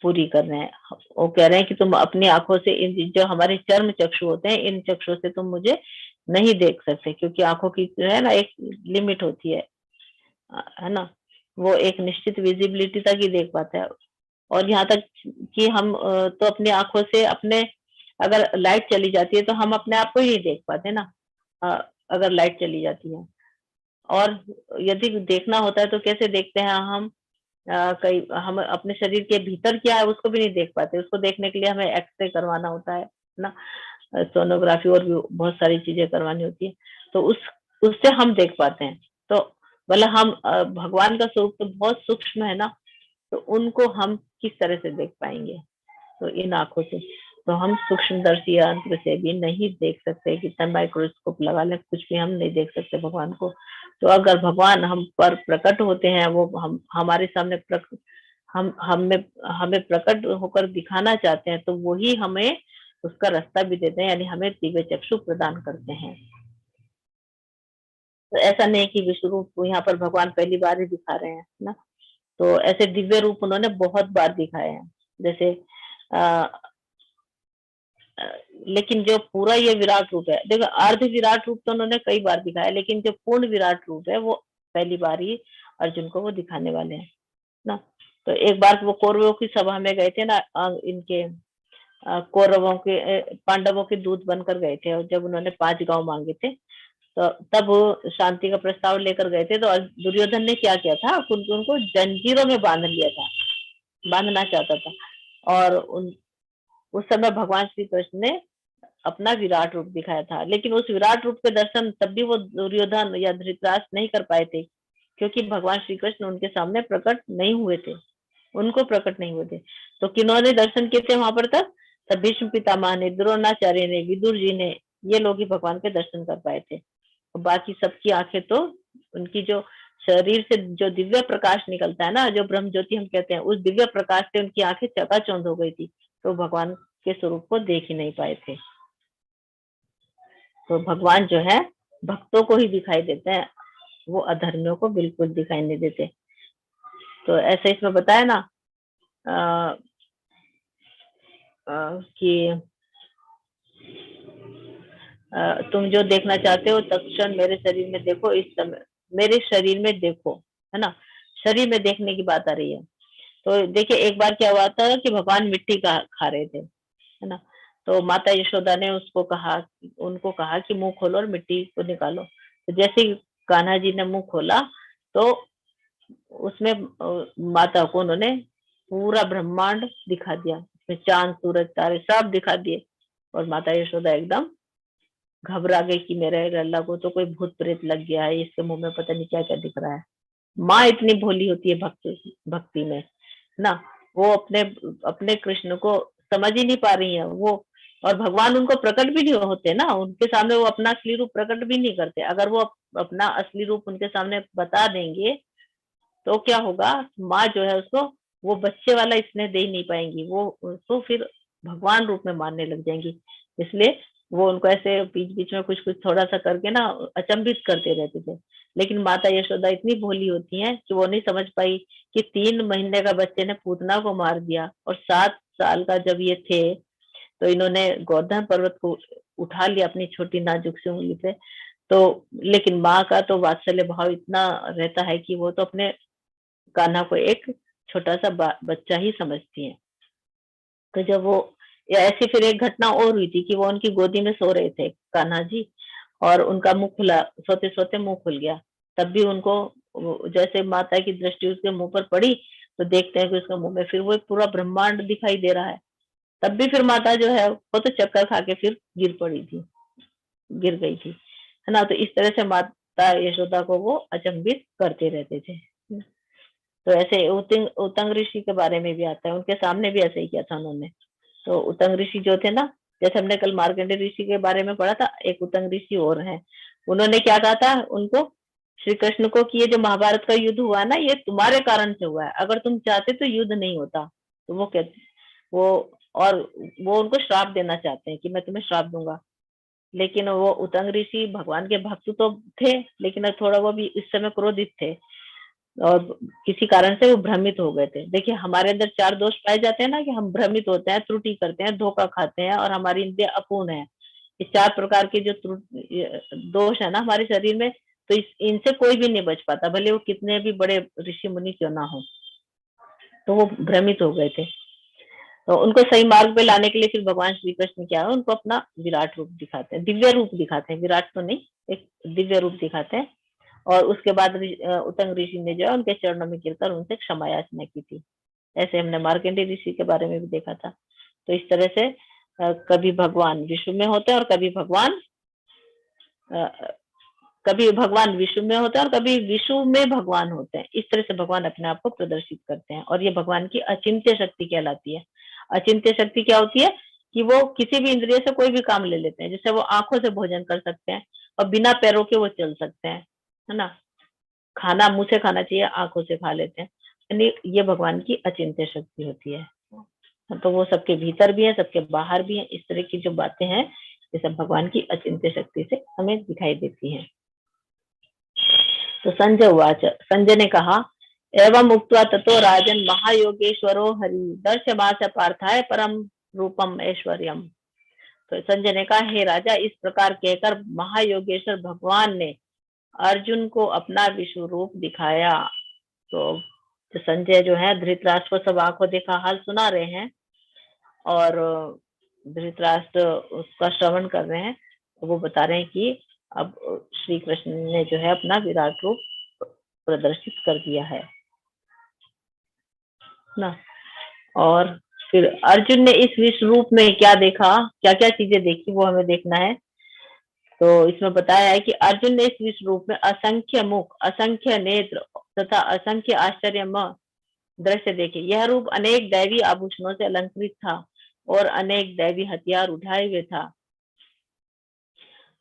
पूरी कर रहे हैं। वो कह रहे हैं कि तुम अपनी आंखों से इन जो हमारे चर्म चक्षु होते हैं, इन चक्षुओं से तुम मुझे नहीं देख सकते, क्योंकि आंखों की जो है ना एक लिमिट होती है ना, वो एक निश्चित विजिबिलिटी तक ही देख पाता है। और यहाँ तक कि हम तो अपनी आंखों से अपने, अगर लाइट चली जाती है तो हम अपने आप को ही नहीं देख पाते ना, अगर लाइट चली जाती है। और यदि देखना होता है तो कैसे देखते हैं हम, कई हम अपने शरीर के भीतर क्या है उसको भी नहीं देख पाते, उसको देखने के लिए हमें एक्सरे करवाना होता है ना, सोनोग्राफी और भी बहुत सारी चीजें करवानी होती है, तो उससे हम देख पाते हैं। तो मतलब हम भगवान का स्वरूप तो बहुत सूक्ष्म है ना, तो उनको हम किस तरह से देख पाएंगे, तो इन आंखों से तो हम सूक्ष्मदर्शी यंत्र से भी नहीं देख सकते, कितना माइक्रोस्कोप लगा लें कुछ भी हम नहीं देख सकते भगवान को। तो अगर भगवान हम पर प्रकट होते हैं, वो हम हमारे सामने हम हमें हमें प्रकट होकर दिखाना चाहते हैं, तो वही हमें उसका रास्ता भी देते हैं, यानी हमें दिव्य चक्षु प्रदान करते हैं। तो ऐसा नहीं कि विश्व रूप यहाँ पर भगवान पहली बार ही दिखा रहे हैं ना, तो ऐसे दिव्य रूप उन्होंने बहुत बार दिखाए हैं। जैसे आ, लेकिन जो पूरा ये विराट रूप है, देखो अर्ध विराट रूप तो उन्होंने कई बार दिखाया, लेकिन जो पूर्ण विराट रूप है वो पहली बार ही अर्जुन को वो दिखाने वाले हैं ना। तो एक बार वो कौरवों की सभा में गए थे ना, इनके कौरवों के पांडवों के दूत बनकर गए थे, और जब उन्होंने 5 गांव मांगे थे, तो तब वो शांति का प्रस्ताव लेकर गए थे, तो दुर्योधन ने क्या किया था, उनको जंजीरों में बांध लिया था, बांधना चाहता था। और उस समय भगवान श्री कृष्ण ने अपना विराट रूप दिखाया था, लेकिन उस विराट रूप के दर्शन तब भी वो दुर्योधन या धृतराष्ट्र नहीं कर पाए थे, क्योंकि भगवान श्री कृष्ण उनके सामने प्रकट नहीं हुए थे, उनको प्रकट नहीं हुए थे। तो किन्होंने दर्शन किए थे वहां पर तब? तब भीष्म पितामह ने, द्रोणाचार्य ने, विदुर जी ने, ये लोग ही भगवान के दर्शन कर पाए थे। और बाकी सबकी आंखें तो, उनकी जो शरीर से जो दिव्य प्रकाश निकलता है ना, जो ब्रह्म ज्योति हम कहते हैं, उस दिव्य प्रकाश से उनकी आंखें चकाचौंध हो गई थी, तो भगवान के स्वरूप को देख ही नहीं पाए थे। तो भगवान जो है भक्तों को ही दिखाई देते हैं, वो अधर्मियों को बिल्कुल दिखाई नहीं देते। तो ऐसे इसमें बताया ना कि तुम जो देखना चाहते हो तत्क्षण मेरे शरीर में देखो, इस समय मेरे शरीर में देखो, है ना, शरीर में देखने की बात आ रही है। तो देखिए एक बार क्या हुआ था कि भगवान मिट्टी का खा रहे थे, है ना, तो माता यशोदा ने उनको कहा कि मुंह खोलो और मिट्टी को निकालो। तो जैसे ही कान्हा जी ने मुंह खोला तो उसमें माता को उन्होंने पूरा ब्रह्मांड दिखा दिया, उसमें चांद सूरज तारे सब दिखा दिए। और माता यशोदा एकदम घबरा गई कि मेरे लल्ला को तो कोई भूत प्रेत लग गया है, इसके मुंह में पता नहीं क्या क्या दिख रहा है। माँ इतनी भोली होती है भक्ति में ना, वो अपने अपने कृष्ण को समझ ही नहीं पा रही है वो, और भगवान उनको प्रकट भी नहीं होते ना, उनके सामने वो अपना असली रूप प्रकट भी नहीं करते। अगर वो अपना असली रूप उनके सामने बता देंगे तो क्या होगा, माँ जो है उसको वो बच्चे वाला स्नेह दे ही नहीं पाएंगी, वो उसको फिर भगवान रूप में मानने लग जाएंगी। इसलिए वो उनको ऐसे बीच बीच में कुछ कुछ थोड़ा सा करके ना अचंभित करते रहते थे। लेकिन माता यशोदा इतनी भोली होती हैं कि वो नहीं समझ पाई कि 3 महीने का बच्चे ने पूतना को मार दिया, और 7 साल का जब ये थे तो इन्होंने गोवर्धन पर्वत को उठा लिया अपनी छोटी नाजुक सी उंगली से। तो लेकिन माँ का तो वात्सल्य भाव इतना रहता है कि वो तो अपने कान्हा को एक छोटा सा बच्चा ही समझती है। तो जब वो, या ऐसी फिर एक घटना और हुई थी कि वो उनकी गोदी में सो रहे थे कान्हा जी, और उनका मुंह खुला, सोते सोते मुंह खुल गया। तब भी उनको जैसे माता की दृष्टि उसके मुंह पर पड़ी तो देखते हैं कि उसके मुंह में फिर वो एक पूरा ब्रह्मांड दिखाई दे रहा है। तब भी फिर माता जो है वो तो चक्कर खा के फिर गिर गई थी, है ना। तो इस तरह से माता यशोदा को वो अचंभित करते रहते थे। तो ऐसे उतंग ऋषि के बारे में भी आता है, उनके सामने भी ऐसे ही किया था उन्होंने। तो उतंग ऋषि जो थे ना, जैसे हमने कल मार्कंडेय ऋषि के बारे में पढ़ा था, एक उतंग ऋषि और हैं, उन्होंने क्या कहा था उनको, श्री कृष्ण को, कि ये जो महाभारत का युद्ध हुआ ना ये तुम्हारे कारण से हुआ है, अगर तुम चाहते तो युद्ध नहीं होता। तो वो कहते वो और वो उनको श्राप देना चाहते हैं कि मैं तुम्हें श्राप दूंगा। लेकिन वो उतंग ऋषि भगवान के भक्त तो थे, लेकिन थोड़ा वो भी इस समय क्रोधित थे, और किसी कारण से वो भ्रमित हो गए थे। देखिए हमारे अंदर 4 दोष पाए जाते हैं ना, कि हम भ्रमित होते हैं, त्रुटि करते हैं, धोखा खाते हैं, और हमारी इंद्रियां अपूर्ण है। ये 4 प्रकार के जो दोष है ना हमारे शरीर में, तो इनसे कोई भी नहीं बच पाता, भले वो कितने भी बड़े ऋषि मुनि क्यों ना हो। तो वो भ्रमित हो गए थे। तो उनको सही मार्ग पे लाने के लिए फिर भगवान श्री कृष्ण क्या है, उनको अपना विराट रूप दिखाते हैं, दिव्य रूप दिखाते हैं, विराट तो नहीं, एक दिव्य रूप दिखाते हैं। और उसके बाद उतंग ऋषि ने जो है उनके चरणों में गिरकर उनसे क्षमा याचना की थी। ऐसे हमने मार्कंडेय ऋषि के बारे में भी देखा था। तो इस तरह से कभी भगवान विष्णु में होते हैं और कभी भगवान विष्णु में होते हैं और कभी विष्णु में भगवान होते हैं। इस तरह से भगवान अपने आप को प्रदर्शित करते हैं, और ये भगवान की अचिंत्य शक्ति कहलाती है। अचिंत्य शक्ति क्या होती है, कि वो किसी भी इंद्रिय से कोई भी काम ले लेते हैं। जैसे वो आंखों से भोजन कर सकते हैं, और बिना पैरों के वो चल सकते हैं, है ना। खाना मुंह से खाना चाहिए, आंखों से खा लेते हैं, यानी ये भगवान की अचिंत्य शक्ति होती है। तो वो सबके भीतर भी है, सबके बाहर भी है। इस तरह की जो बातें हैं ये सब भगवान की अचिंत्य शक्ति से हमें दिखाई देती हैं। तो संजय उवाच, संजय ने कहा, एवं उक्त्वा ततो राजन महायोगेश्वरो हरि दर्शमास पार्थाय परम रूपम ऐश्वर्यम। तो संजय ने कहा, हे राजा, इस प्रकार कहकर महायोगेश्वर भगवान ने अर्जुन को अपना विश्व रूप दिखाया। तो संजय जो है धृतराष्ट्र को सब आंखों देखा हाल सुना रहे हैं, और धृतराष्ट्र उसका श्रवण कर रहे हैं। तो वो बता रहे हैं कि अब श्री कृष्ण ने जो है अपना विराट रूप प्रदर्शित कर दिया है ना। और फिर अर्जुन ने इस विश्व रूप में क्या देखा, क्या क्या चीजें देखी, वो हमें देखना है। तो इसमें बताया है कि अर्जुन ने इस विश्व रूप में असंख्य मुख, असंख्य नेत्र तथा असंख्य आश्चर्यमय दृश्य देखे। यह रूप अनेक दैवी आभूषणों से अलंकृत था और अनेक दैवी हथियार उठाए हुए था।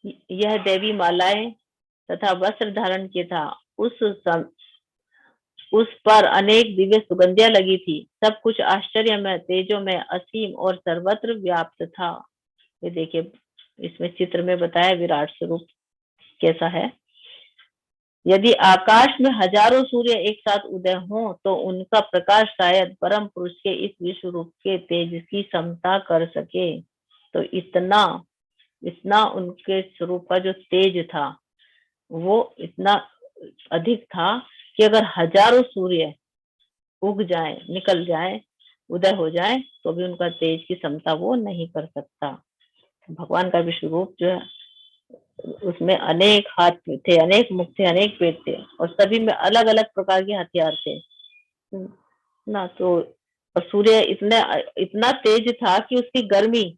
यह देवी मालाएं तथा वस्त्र धारण किए था। उस पर अनेक दिव्य सुगंधियां लगी थी। सब कुछ आश्चर्य में, तेजो में, असीम और सर्वत्र व्याप्त था। ये देखिए, इसमें चित्र में बताया विराट स्वरूप कैसा है। यदि आकाश में हजारों सूर्य एक साथ उदय हो तो उनका प्रकाश शायद परम पुरुष के इस विश्व रूप के तेज की समता कर सके। तो इतना इतना उनके स्वरूप का जो तेज था वो इतना अधिक था कि अगर हजारों सूर्य उग जाए, निकल जाए, उदय हो जाए, तो भी उनका तेज की क्षमता वो नहीं कर सकता। भगवान का विश्व रूप जो है उसमें अनेक हाथ थे, अनेक मुख थे, अनेक पेट थे और सभी में अलग अलग प्रकार के हथियार थे ना। तो और सूर्य इतना तेज था कि उसकी गर्मी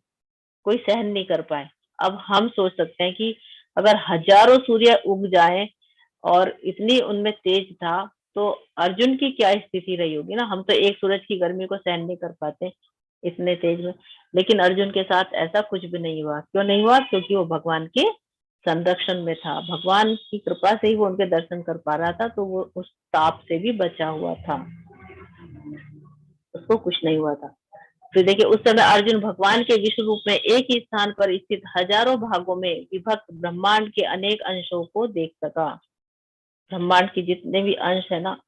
कोई सहन नहीं कर पाए। अब हम सोच सकते हैं कि अगर हजारों सूर्य उग जाए और इतनी उनमें तेज था तो अर्जुन की क्या स्थिति रही होगी ना। हम तो एक सूरज की गर्मी को सहन नहीं कर पाते इतने तेज में, लेकिन अर्जुन के साथ ऐसा कुछ भी नहीं हुआ। क्यों नहीं हुआ? क्योंकि वो भगवान के संरक्षण में था। भगवान की कृपा से ही वो उनके दर्शन कर पा रहा था, तो वो उस ताप से भी बचा हुआ था, उसको कुछ नहीं हुआ था। फिर देखिए, उस समय अर्जुन भगवान के विश्व रूप में एक ही स्थान पर स्थित हजारों भागों में विभक्त ब्रह्मांड के अनेक अंशों को देख सका। ब्रह्मांड के जितने भी अंश है ना,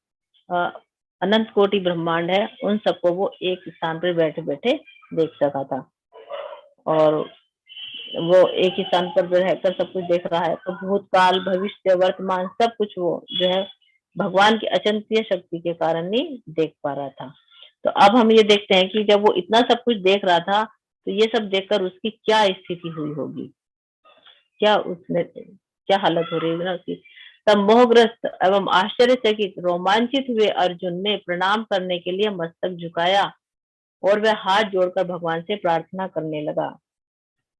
अनंत कोटि ब्रह्मांड है, उन सबको वो एक स्थान पर बैठे बैठे देख सका था। और वो एक ही स्थान पर रहकर सब कुछ देख रहा है, तो भूतकाल, भविष्य, वर्तमान सब कुछ वो जो है भगवान की अचिंत्य शक्ति के कारण ही देख पा रहा था। तो अब हम ये देखते हैं कि जब वो इतना सब कुछ देख रहा था तो ये सब देखकर उसकी क्या स्थिति हुई होगी, क्या उसने क्या हालत हो रही होगी ना उसकी। तब मोहग्रस्त एवं आश्चर्यचकित रोमांचित हुए अर्जुन ने प्रणाम करने के लिए मस्तक झुकाया और वह हाथ जोड़कर भगवान से प्रार्थना करने लगा।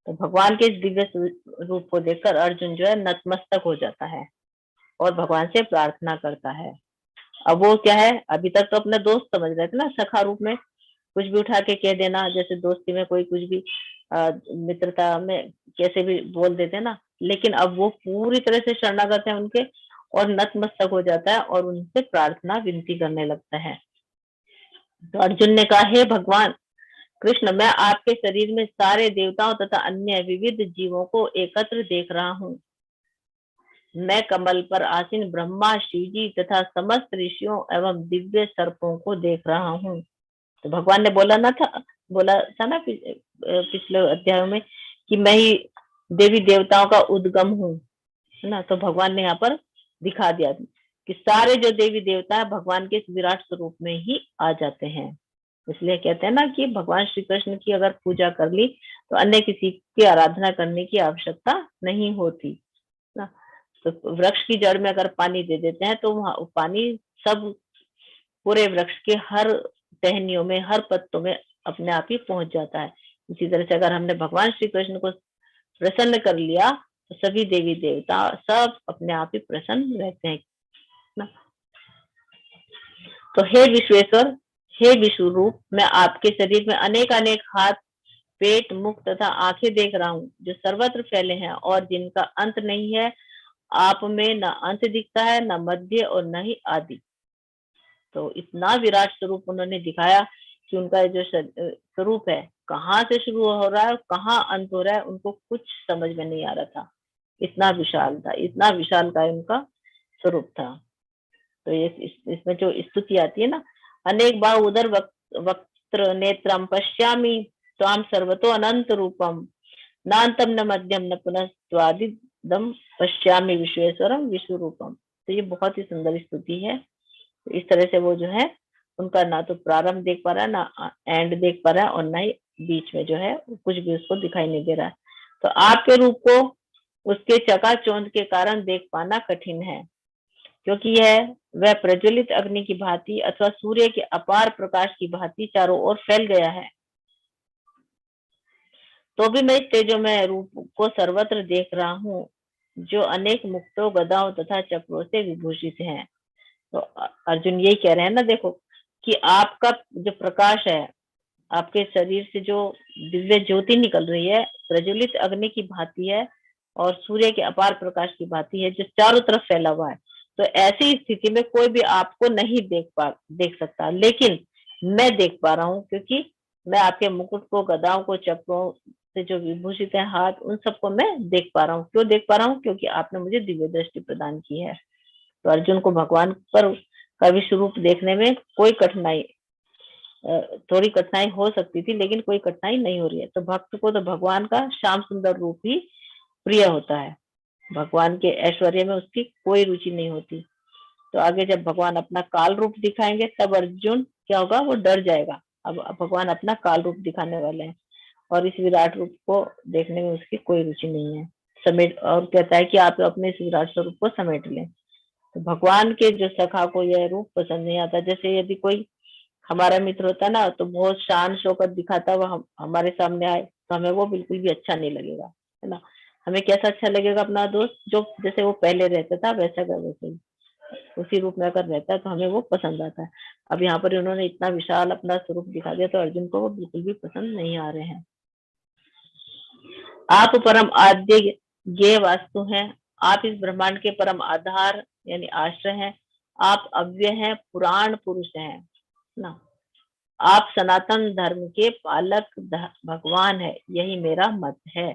तो भगवान के इस दिव्य रूप को देखकर अर्जुन जो है नतमस्तक हो जाता है और भगवान से प्रार्थना करता है। अब वो क्या है, अभी तक तो अपना दोस्त समझ रहे थे ना, सखा रूप में कुछ भी उठा के कह देना, जैसे दोस्ती में कोई कुछ भी मित्रता में कैसे भी बोल देते ना, लेकिन अब वो पूरी तरह से शरणागत है उनके और नतमस्तक हो जाता है और उनसे प्रार्थना विनती करने लगता है। तो अर्जुन ने कहा, हे भगवान कृष्ण, मैं आपके शरीर में सारे देवताओं तथा अन्य विविध जीवों को एकत्र देख रहा हूँ। मैं कमल पर आसीन ब्रह्मा, शिव जी तथा समस्त ऋषियों एवं दिव्य सर्पों को देख रहा हूँ। तो भगवान ने बोला था ना पिछले अध्याय में कि मैं ही देवी देवताओं का उद्गम हूँ, है ना। तो भगवान ने यहाँ पर दिखा दिया कि सारे जो देवी देवता है भगवान के विराट स्वरूप में ही आ जाते हैं। इसलिए कहते हैं ना कि भगवान श्री कृष्ण की अगर पूजा कर ली तो अन्य किसी की आराधना करने की आवश्यकता नहीं होती ना। तो वृक्ष की जड़ में अगर पानी दे देते हैं तो वहां पानी सब पूरे वृक्ष के हर टहनियों में, हर पत्तों में अपने आप ही पहुंच जाता है। इसी तरह से अगर हमने भगवान श्री कृष्ण को प्रसन्न कर लिया तो सभी देवी देवता सब अपने आप ही प्रसन्न रहते हैं ना। तो हे विश्वेश्वर, हे विश्व रूप, मैं आपके शरीर में अनेक अनेक हाथ, पेट, मुख तथा आंखें देख रहा हूँ जो सर्वत्र फैले हैं और जिनका अंत नहीं है। आप में न अंत दिखता है, न मध्य और न ही आदि। तो इतना विराट स्वरूप उन्होंने दिखाया कि उनका जो स्वरूप है कहाँ से शुरू हो रहा है और कहाँ अंत हो रहा है उनको कुछ समझ में नहीं आ रहा था। इतना विशाल था, इतना विशाल का उनका स्वरूप था। तो ये इसमें जो स्तुति आती है ना, अनेक बार उधर वक्त्र नेत्रम पश्यामि त्वाम सर्वतो अनंत रूपम नान्तम न मध्यम न पुनः स्वादिदम पश्यामि विश्वेश्वरम विश्व रूपम। तो ये बहुत ही सुंदर स्तुति है। तो इस तरह से वो जो है उनका ना तो प्रारंभ देख पा रहा है, ना एंड देख पा रहा है और ना ही बीच में जो है कुछ भी उसको दिखाई नहीं दे रहा है। तो आपके रूप को उसके चकाचौंध के कारण देख पाना कठिन है। क्योंकि यह वह प्रज्वलित अग्नि की भांति अथवा सूर्य के अपार प्रकाश की भांति चारों ओर फैल गया है। तो भी मैं इस तेजोमय रूप को सर्वत्र देख रहा हूँ, जो अनेक मुक्तों, गदाओं तथा चक्रों से विभूषित है। तो अर्जुन यही कह रहे हैं ना, देखो कि आपका जो प्रकाश है, आपके शरीर से जो दिव्य ज्योति निकल रही है, प्रज्वलित अग्नि की भांति है और सूर्य के अपार प्रकाश की भांति है, जो चारों तरफ फैला हुआ है। तो ऐसी स्थिति में कोई भी आपको नहीं देख सकता, लेकिन मैं देख पा रहा हूँ, क्योंकि मैं आपके मुकुट को, गदाओं को, चक्रों से जो विभूषित है हाथ, उन सबको मैं देख पा रहा हूँ। क्यों देख पा रहा हूँ? क्योंकि आपने मुझे दिव्य दृष्टि प्रदान की है। तो अर्जुन को भगवान पर का विश्व रूप देखने में कोई कठिनाई, थोड़ी कठिनाई हो सकती थी, लेकिन कोई कठिनाई नहीं हो रही है। तो भक्त को तो भगवान का श्याम सुंदर रूप ही प्रिय होता है, भगवान के ऐश्वर्य में उसकी कोई रुचि नहीं होती। तो आगे जब भगवान अपना काल रूप दिखाएंगे, तब अर्जुन क्या होगा? वो डर जाएगा। अब भगवान अपना काल रूप दिखाने वाले हैं और इस विराट रूप को देखने में उसकी कोई रुचि नहीं है। समेट, और कहता है कि आप अपने इस विराट स्वरूप को समेट लें। तो भगवान के जो सखा को यह रूप पसंद नहीं आता। जैसे यदि कोई हमारा मित्र होता है ना, तो बहुत शान शौकत दिखाता हुआ हमारे सामने आए, तो हमें वो बिल्कुल भी अच्छा नहीं लगेगा, है ना। हमें कैसा अच्छा लगेगा? अपना दोस्त जो जैसे वो पहले रहता था वैसा का वैसे ही, उसी रूप में अगर रहता है तो हमें वो पसंद आता है। अब यहाँ पर इन्होंने इतना विशाल अपना स्वरूप दिखा दिया, तो अर्जुन को वो बिल्कुल भी पसंद नहीं आ रहे हैं। आप परम आद्य ज्ञेय वास्तु हैं, आप इस ब्रह्मांड के परम आधार यानी आश्रय हैं, आप अव्यय हैं, पुराण पुरुष हैं ना, आप सनातन धर्म के पालक भगवान है, यही मेरा मत है।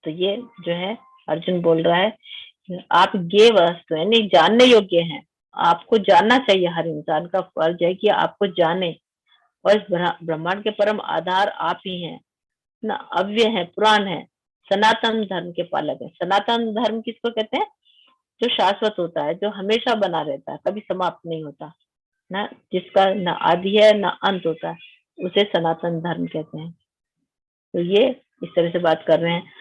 तो ये जो है अर्जुन बोल रहा है, आप ज्ञेय वस्तु यानी जानने योग्य हैं, आपको जानना चाहिए। हर इंसान का फर्ज है कि आपको जाने, और इस ब्रह्मांड के परम आधार आप ही हैं ना, अव्यय है, पुराण है, सनातन धर्म के पालक है। सनातन धर्म किसको कहते हैं? जो शाश्वत होता है, जो हमेशा बना रहता है, कभी समाप्त नहीं होता ना, जिसका ना आदि है ना अंत होता है, उसे सनातन धर्म कहते हैं। तो ये इस तरह से बात कर रहे हैं।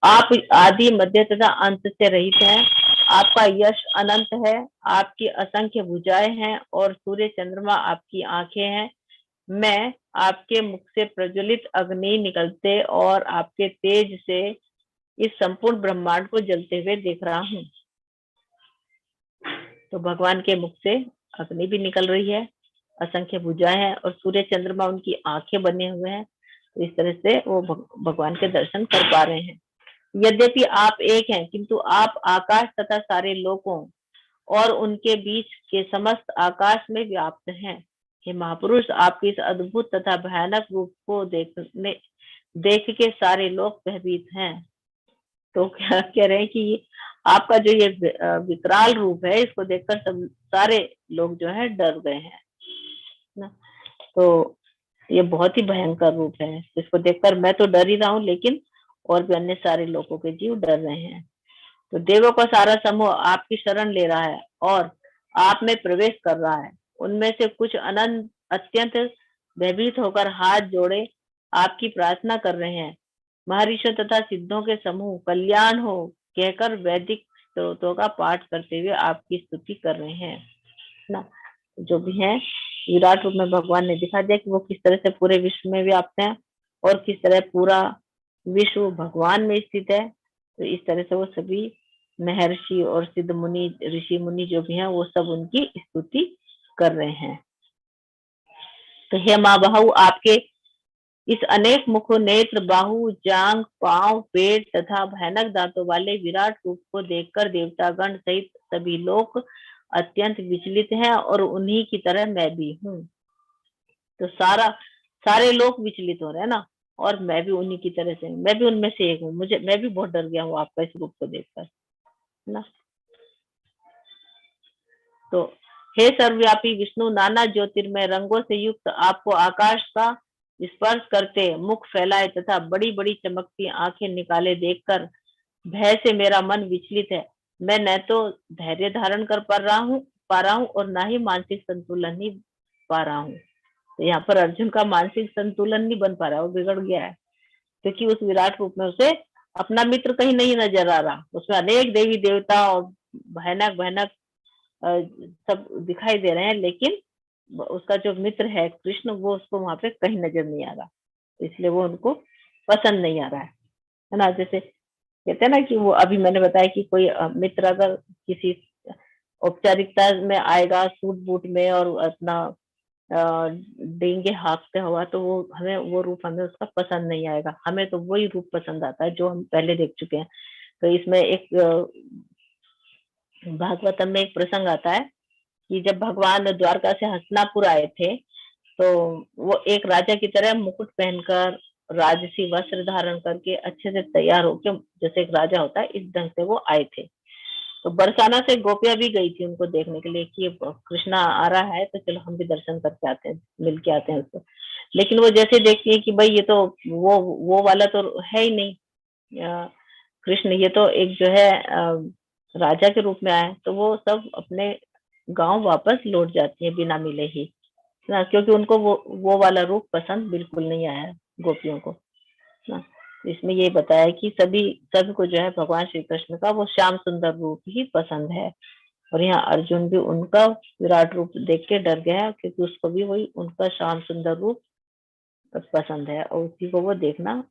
आप आदि, मध्य तथा अंत से रहित हैं, आपका यश अनंत है, आपकी असंख्य भुजाएं हैं और सूर्य चंद्रमा आपकी आंखें हैं। मैं आपके मुख से प्रज्वलित अग्नि निकलते और आपके तेज से इस संपूर्ण ब्रह्मांड को जलते हुए देख रहा हूँ। तो भगवान के मुख से अग्नि भी निकल रही है, असंख्य भुजाएं हैं और सूर्य चंद्रमा उनकी आंखें बने हुए हैं। तो इस तरह से वो भगवान के दर्शन कर पा रहे हैं। यद्यपि आप एक हैं, किंतु आप आकाश तथा सारे लोकों और उनके बीच के समस्त आकाश में व्याप्त हैं। हे महापुरुष, आपके इस अद्भुत तथा भयानक रूप को देख के सारे लोग भयभीत हैं। तो क्या कह रहे हैं कि आपका जो ये विकराल रूप है, इसको देखकर सब सारे लोग जो है डर गए हैं ना। तो ये बहुत ही भयंकर रूप है, इसको देखकर मैं तो डर ही रहा हूँ, लेकिन और भी अन्य सारे लोगों के जीव डर रहे हैं। तो देवों का सारा समूह आपकी शरण ले रहा है और आप में प्रवेश कर रहा है। उनमें से कुछ अनंत अत्यंत भयभीत होकर हाथ जोड़े आपकी प्रार्थना कर रहे हैं। महर्षियों तथा सिद्धों के समूह कल्याण हो कहकर वैदिक स्तोत्रों का पाठ करते हुए आपकी स्तुति कर रहे हैं ना। जो भी है, विराट रूप में भगवान ने दिखा दिया कि वो किस तरह से पूरे विश्व में व्याप्त है और किस तरह पूरा विश्व भगवान में स्थित है। तो इस तरह से वो सभी महर्षि और सिद्ध मुनि, ऋषि मुनि जो भी हैं, वो सब उनकी स्तुति कर रहे हैं। तो हे माँ बहू, आपके इस अनेक मुख, नेत्र, बाहु, जांग, पांव, पेट तथा भयानक दांतों वाले विराट रूप को देखकर देवतागण सहित सभी लोग अत्यंत विचलित हैं और उन्हीं की तरह मैं भी हूँ। तो सारे लोग विचलित हो रहे हैं ना, और मैं भी उन्हीं की तरह से, मैं भी उनमें से एक हूँ। मैं भी बहुत डर गया हूँ आपका इस रूप को देखकर ना। तो हे सर्वव्यापी विष्णु, नाना ज्योतिर्मय रंगों से युक्त आपको आकाश का स्पर्श करते, मुख फैलाए तथा बड़ी बड़ी चमकती आंखें निकाले देखकर भय से मेरा मन विचलित है। मैं न तो धैर्य धारण कर पा रहा हूँ और ना ही मानसिक संतुलन ही पा रहा हूँ। तो यहाँ पर अर्जुन का मानसिक संतुलन नहीं बन पा रहा है, वो बिगड़ गया है, क्योंकि उस विराट रूप में उसे अपना मित्र कहीं नहीं नजर आ रहा। उसमें अनेक देवी देवता और भयानक भयानक सब दिखाई दे रहे हैं, लेकिन उसका जो मित्र है कृष्ण, वो उसको वहां पे कहीं नजर नहीं आ रहा, इसलिए वो उनको पसंद नहीं आ रहा है ना। जैसे कहते हैं ना कि वो अभी मैंने बताया कि कोई मित्र अगर किसी औपचारिकता में आएगा सूट बूट में और अपना डेंगे हाँकते हुआ, तो वो हमें वो रूप हमें उसका पसंद नहीं आएगा, हमें तो वही रूप पसंद आता है जो हम पहले देख चुके हैं। तो इसमें एक भागवतम में एक प्रसंग आता है कि जब भगवान द्वारका से हस्तिनापुर आए थे, तो वो एक राजा की तरह मुकुट पहनकर राजसी वस्त्र धारण करके अच्छे से तैयार होकर, जैसे एक राजा होता है, इस ढंग से वो आए थे। तो बरसाना से गोपियां भी गई थी उनको देखने के लिए कि कृष्णा आ रहा है, तो चलो हम भी दर्शन करके आते हैं, मिल के आते हैं उसको। लेकिन वो जैसे देखती है कि भाई ये तो वो वाला तो है ही नहीं, कृष्ण, ये तो एक जो है राजा के रूप में आया है, तो वो सब अपने गांव वापस लौट जाती है बिना मिले ही ना, क्योंकि उनको वो वाला रूप पसंद बिल्कुल नहीं आया गोपियों को ना। इसमें ये बताया कि सभी को जो है भगवान श्री कृष्ण का वो श्याम सुंदर रूप ही पसंद है। और यहाँ अर्जुन भी उनका विराट रूप देख के डर गया है, क्योंकि उसको भी वही उनका श्याम सुंदर रूप पसंद है और उसी को वो देखना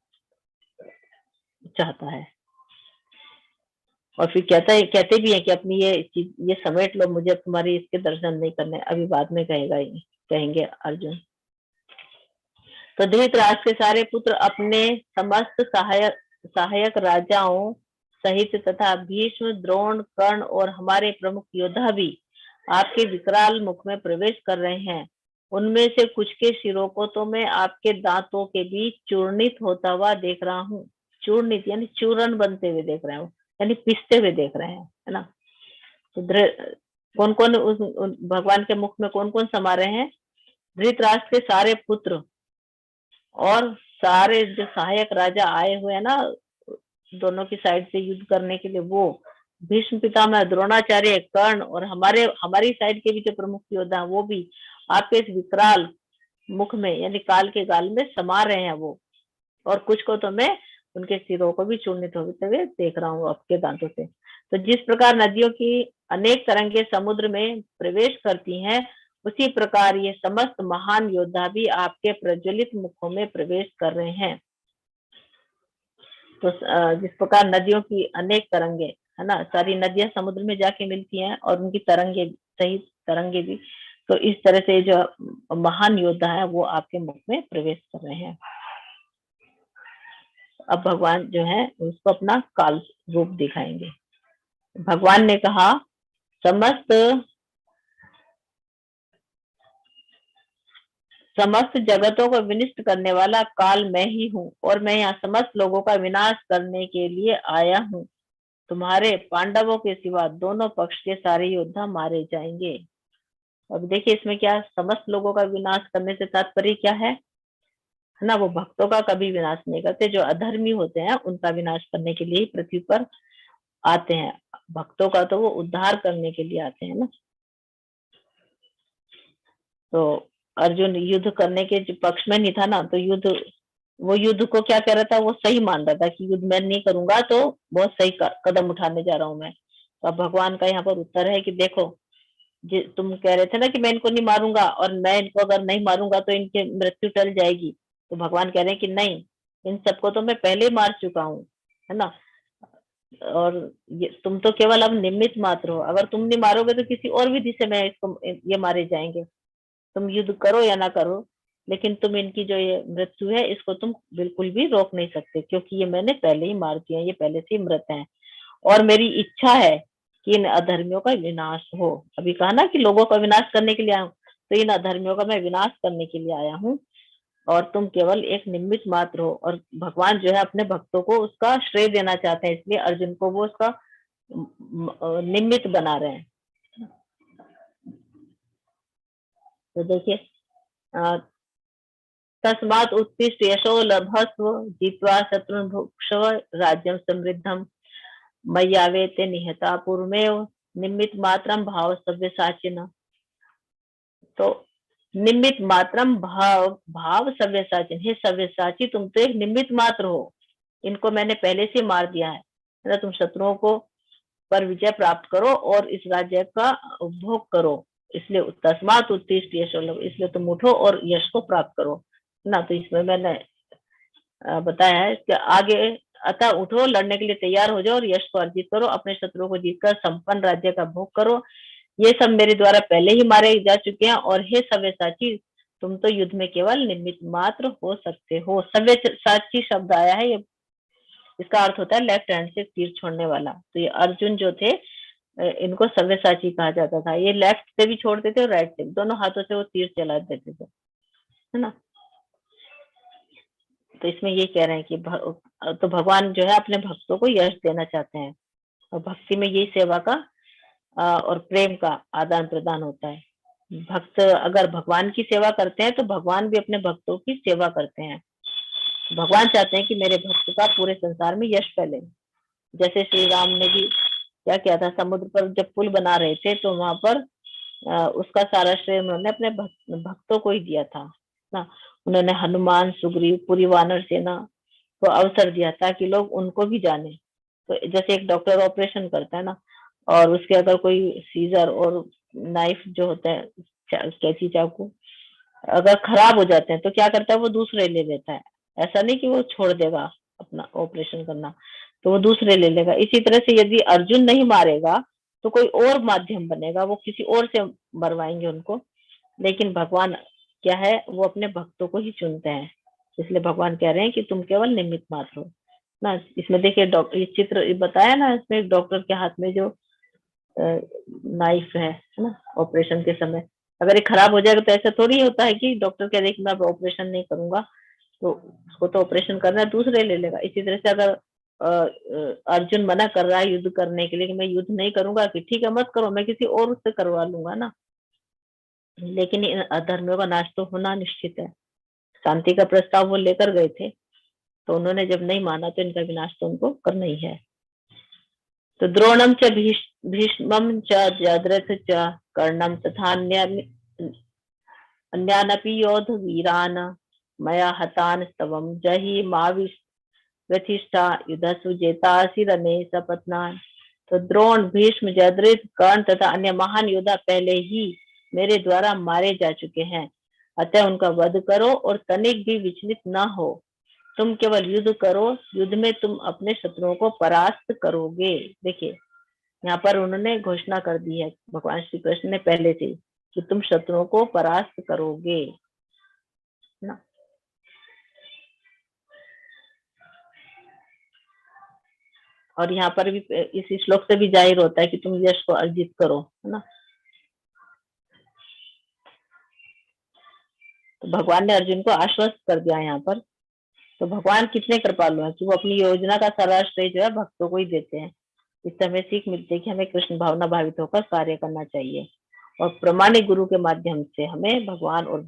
चाहता है। और फिर कहते भी है कि अपनी ये समेट लो, मुझे तुम्हारी इसके दर्शन नहीं करने, अभी बाद में कहेंगे अर्जुन। तो धृतराष्ट्र के सारे पुत्र अपने समस्त सहायक राजाओं सहित तथा भीष्म, द्रोण, कर्ण और हमारे प्रमुख योद्धा भी आपके विकराल मुख में प्रवेश कर रहे हैं। उनमें से कुछ के सिरों को तो मैं आपके दांतों के बीच चूर्णित होता हुआ देख रहा हूँ। चूर्णित यानी चूर्ण बनते हुए देख रहे हो, यानी पिसते हुए देख रहे हैं, है ना। तो कौन कौन भगवान के मुख में कौन कौन समा रहे हैं? धृतराष्ट्र के सारे पुत्र और सारे जो सहायक राजा आए हुए हैं ना दोनों की साइड से युद्ध करने के लिए, वो भीष्म पितामह, द्रोणाचार्य, कर्ण और हमारी साइड के भी जो प्रमुख योद्धा वो भी आपके इस विकराल मुख में यानी काल के गाल में समा रहे हैं वो। और कुछ को तो मैं उनके सिरों को भी चूर्णित होते हुए देख रहा हूँ आपके दांतों से। तो जिस प्रकार नदियों की अनेक तरंगे समुद्र में प्रवेश करती हैं, उसी प्रकार ये समस्त महान योद्धा भी आपके प्रज्वलित मुखों में प्रवेश कर रहे हैं। तो जिस प्रकार नदियों की अनेक तरंगे, है ना, सारी नदियां समुद्र में जाके मिलती हैं और उनकी तरंगे भी, तो इस तरह से जो महान योद्धा है वो आपके मुख में प्रवेश कर रहे हैं। अब भगवान जो है उसको अपना काल रूप दिखाएंगे। भगवान ने कहा, समस्त जगतों को विनिष्ट करने वाला काल मैं ही हूँ और मैं यहाँ समस्त लोगों का विनाश करने के लिए आया हूँ। तुम्हारे पांडवों के सिवा दोनों पक्ष के सारे योद्धा मारे जाएंगे। अब देखिए इसमें क्या, समस्त लोगों का विनाश करने से तात्पर्य क्या है ना, वो भक्तों का कभी विनाश नहीं करते, जो अधर्मी होते हैं उनका विनाश करने के लिए पृथ्वी पर आते हैं। भक्तों का तो वो उद्धार करने के लिए आते हैं ना। तो अर्जुन युद्ध करने के पक्ष में नहीं था ना, तो युद्ध को क्या कह रहा था, वो सही मान रहा था कि युद्ध मैं नहीं करूंगा तो बहुत सही कदम उठाने जा रहा हूं मैं। तो अब भगवान का यहाँ पर उत्तर है कि देखो, तुम कह रहे थे ना कि मैं इनको नहीं मारूंगा, और मैं इनको अगर नहीं मारूंगा तो इनकी मृत्यु टल जाएगी। तो भगवान कह रहे हैं कि नहीं, इन सबको तो मैं पहले ही मार चुका हूँ, है ना। और तुम तो केवल अब निमित्त मात्र हो, अगर तुम नहीं मारोगे तो किसी और विधि से मैं इसको ये मारे जाएंगे। तुम युद्ध करो या ना करो, लेकिन तुम इनकी जो ये मृत्यु है इसको तुम बिल्कुल भी रोक नहीं सकते, क्योंकि ये मैंने पहले ही मार दिया, ये पहले से ही मृत हैं। और मेरी इच्छा है कि इन अधर्मियों का विनाश हो। अभी कहा ना कि लोगों का विनाश करने के लिए आया हूँ, तो इन अधर्मियों का मैं विनाश करने के लिए आया हूँ, और तुम केवल एक निमित्त मात्र हो। और भगवान जो है अपने भक्तों को उसका श्रेय देना चाहते हैं, इसलिए अर्जुन को वो उसका निमित्त बना रहे हैं। तो देखिए, तस्मात् उत्तिष्ठ यशो लभस्व जित्वा शत्रुन् भुक्ष्व राज्यं समृद्धम् मय्यावेते निहता पूर्वमेव निमित्त मात्रम भाव सव्यसाचिन। तो निमित्त मात्रम भाव सव्यसाचिन, हे सव्यसाची तुम तो एक निमित्त मात्र हो, इनको मैंने पहले से मार दिया है ना। तुम शत्रुओं को पर विजय प्राप्त करो और इस राज्य का उपभोग करो। इसलिए तस्मात् उत्तिष्ठ यशो लभ, इसलिए तुम उठो और यश को प्राप्त करो ना। तो इसमें मैंने बताया है कि आगे, अतः उठो, लड़ने के लिए तैयार हो जाओ और यश को अर्जित करो, अपने शत्रुओं को जीतकर संपन्न राज्य का भोग करो। ये सब मेरे द्वारा पहले ही मारे जा चुके हैं, और हे सव्यसाची, तुम तो युद्ध में केवल निमित्त मात्र हो सकते हो। सव्यसाची शब्द आया है, ये इसका अर्थ होता है लेफ्ट हैंड से तीर छोड़ने वाला। तो ये अर्जुन जो थे, इनको सव्यसाची कहा जाता था। ये लेफ्ट से भी छोड़ते थे और राइट से, दोनों हाथों से वो तीर चला देते थे, है ना। तो इसमें ये कह रहे हैं कि तो भगवान जो है अपने भक्तों को यश देना चाहते हैं, और भक्ति में यही सेवा का और प्रेम का आदान प्रदान होता है। भक्त अगर भगवान की सेवा करते हैं तो भगवान भी अपने भक्तों की सेवा करते हैं। भगवान चाहते हैं कि मेरे भक्त का पूरे संसार में यश फैले। जैसे श्री राम ने भी क्या किया था, समुद्र पर जब पुल बना रहे थे तो वहां पर उसका सारा श्रेय उन्होंने अपने भक्तों को ही दिया था ना। उन्होंने हनुमान, सुग्रीव, पूरी वानर सेना को अवसर दिया ताकि लोग उनको भी जाने। तो जैसे एक डॉक्टर ऑपरेशन करता है ना, और उसके अगर कोई सीजर और नाइफ जो होता है, कैंची, चाकू, अगर खराब हो जाते हैं तो क्या करता है, वो दूसरे ले लेता है। ऐसा नहीं कि वो छोड़ देगा अपना ऑपरेशन करना, तो वो दूसरे ले लेगा। इसी तरह से यदि अर्जुन नहीं मारेगा तो कोई और माध्यम बनेगा, वो किसी और से मरवाएंगे उनको। लेकिन भगवान क्या है, वो अपने भक्तों को ही चुनते हैं। इसलिए भगवान कह रहे हैं कि तुम केवल निमित्त मात्र हो ना। इसमें देखिए डॉक्टर, ये चित्र बताया ना, इसमें एक डॉक्टर के हाथ में जो नाइफ है ना, ऑपरेशन के समय अगर ये खराब हो जाएगा तो ऐसा थोड़ी होता है कि डॉक्टर कह दे कि मैं अब ऑपरेशन नहीं करूंगा, तो उसको तो ऑपरेशन करना है, दूसरे ले लेगा। इसी तरह से अगर अर्जुन मना कर रहा है युद्ध करने के लिए कि मैं युद्ध नहीं करूंगा, कि ठीक है मत करो, मैं किसी और उससे करवा लूंगा ना। लेकिन इन अधर्मियों का नाश तो होना निश्चित है। शांति का प्रस्ताव वो लेकर गए थे, तो उन्होंने जब नहीं माना तो इनका विनाश तो उनको करना ही है। तो द्रोणम च भीष्मम च जयद्रथ च कर्णम तथा अन्यानपि योध वीरान मया हतान स्तवम जहि माविष्ठा युधसु जेतासि रणे सपत्नान। तो द्रोण, भीष्म, जयद्रथ, कर्ण तथा अन्य महान योद्धा पहले ही मेरे द्वारा मारे जा चुके हैं, अतः उनका वध करो और तनिक भी विचलित न हो। तुम केवल युद्ध करो, युद्ध में तुम अपने शत्रुओं को परास्त करोगे। देखिए यहाँ पर उन्होंने घोषणा कर दी है, भगवान श्री कृष्ण ने पहले से, कि तुम शत्रुओं को परास्त करोगे ना। और यहाँ पर भी इस श्लोक से भी जाहिर होता है कि तुम यश को अर्जित करो, है ना। तो भगवान ने अर्जुन को आश्वस्त कर दिया यहाँ पर। तो भगवान कितने कृपालु हैं कि वो अपनी योजना का सारा श्रेय जो है भक्तों को ही देते हैं। इससे हमें सीख मिलती है कि हमें कृष्ण भावना भावित होकर कार्य करना चाहिए, और प्रमाणिक गुरु के माध्यम से हमें भगवान और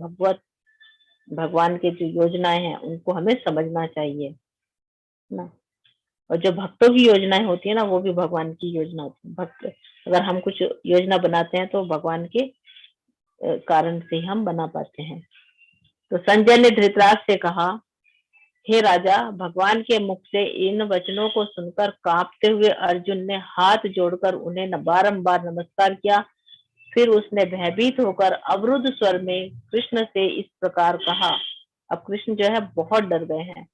भगवान के जो योजनाएं हैं उनको हमें समझना चाहिए ना। और जो भक्तों की योजनाएं होती है ना, वो भी भगवान की योजना होती है। भक्त अगर हम कुछ योजना बनाते हैं तो भगवान के कारण से हम बना पाते हैं। तो संजय ने धृतराष्ट्र से कहा, हे राजा, भगवान के मुख से इन वचनों को सुनकर कांपते हुए अर्जुन ने हाथ जोड़कर उन्हें बारंबार नमस्कार किया। फिर उसने भयभीत होकर अवरुद्ध स्वर में कृष्ण से इस प्रकार कहा। अब कृष्ण जो है बहुत डर गए हैं।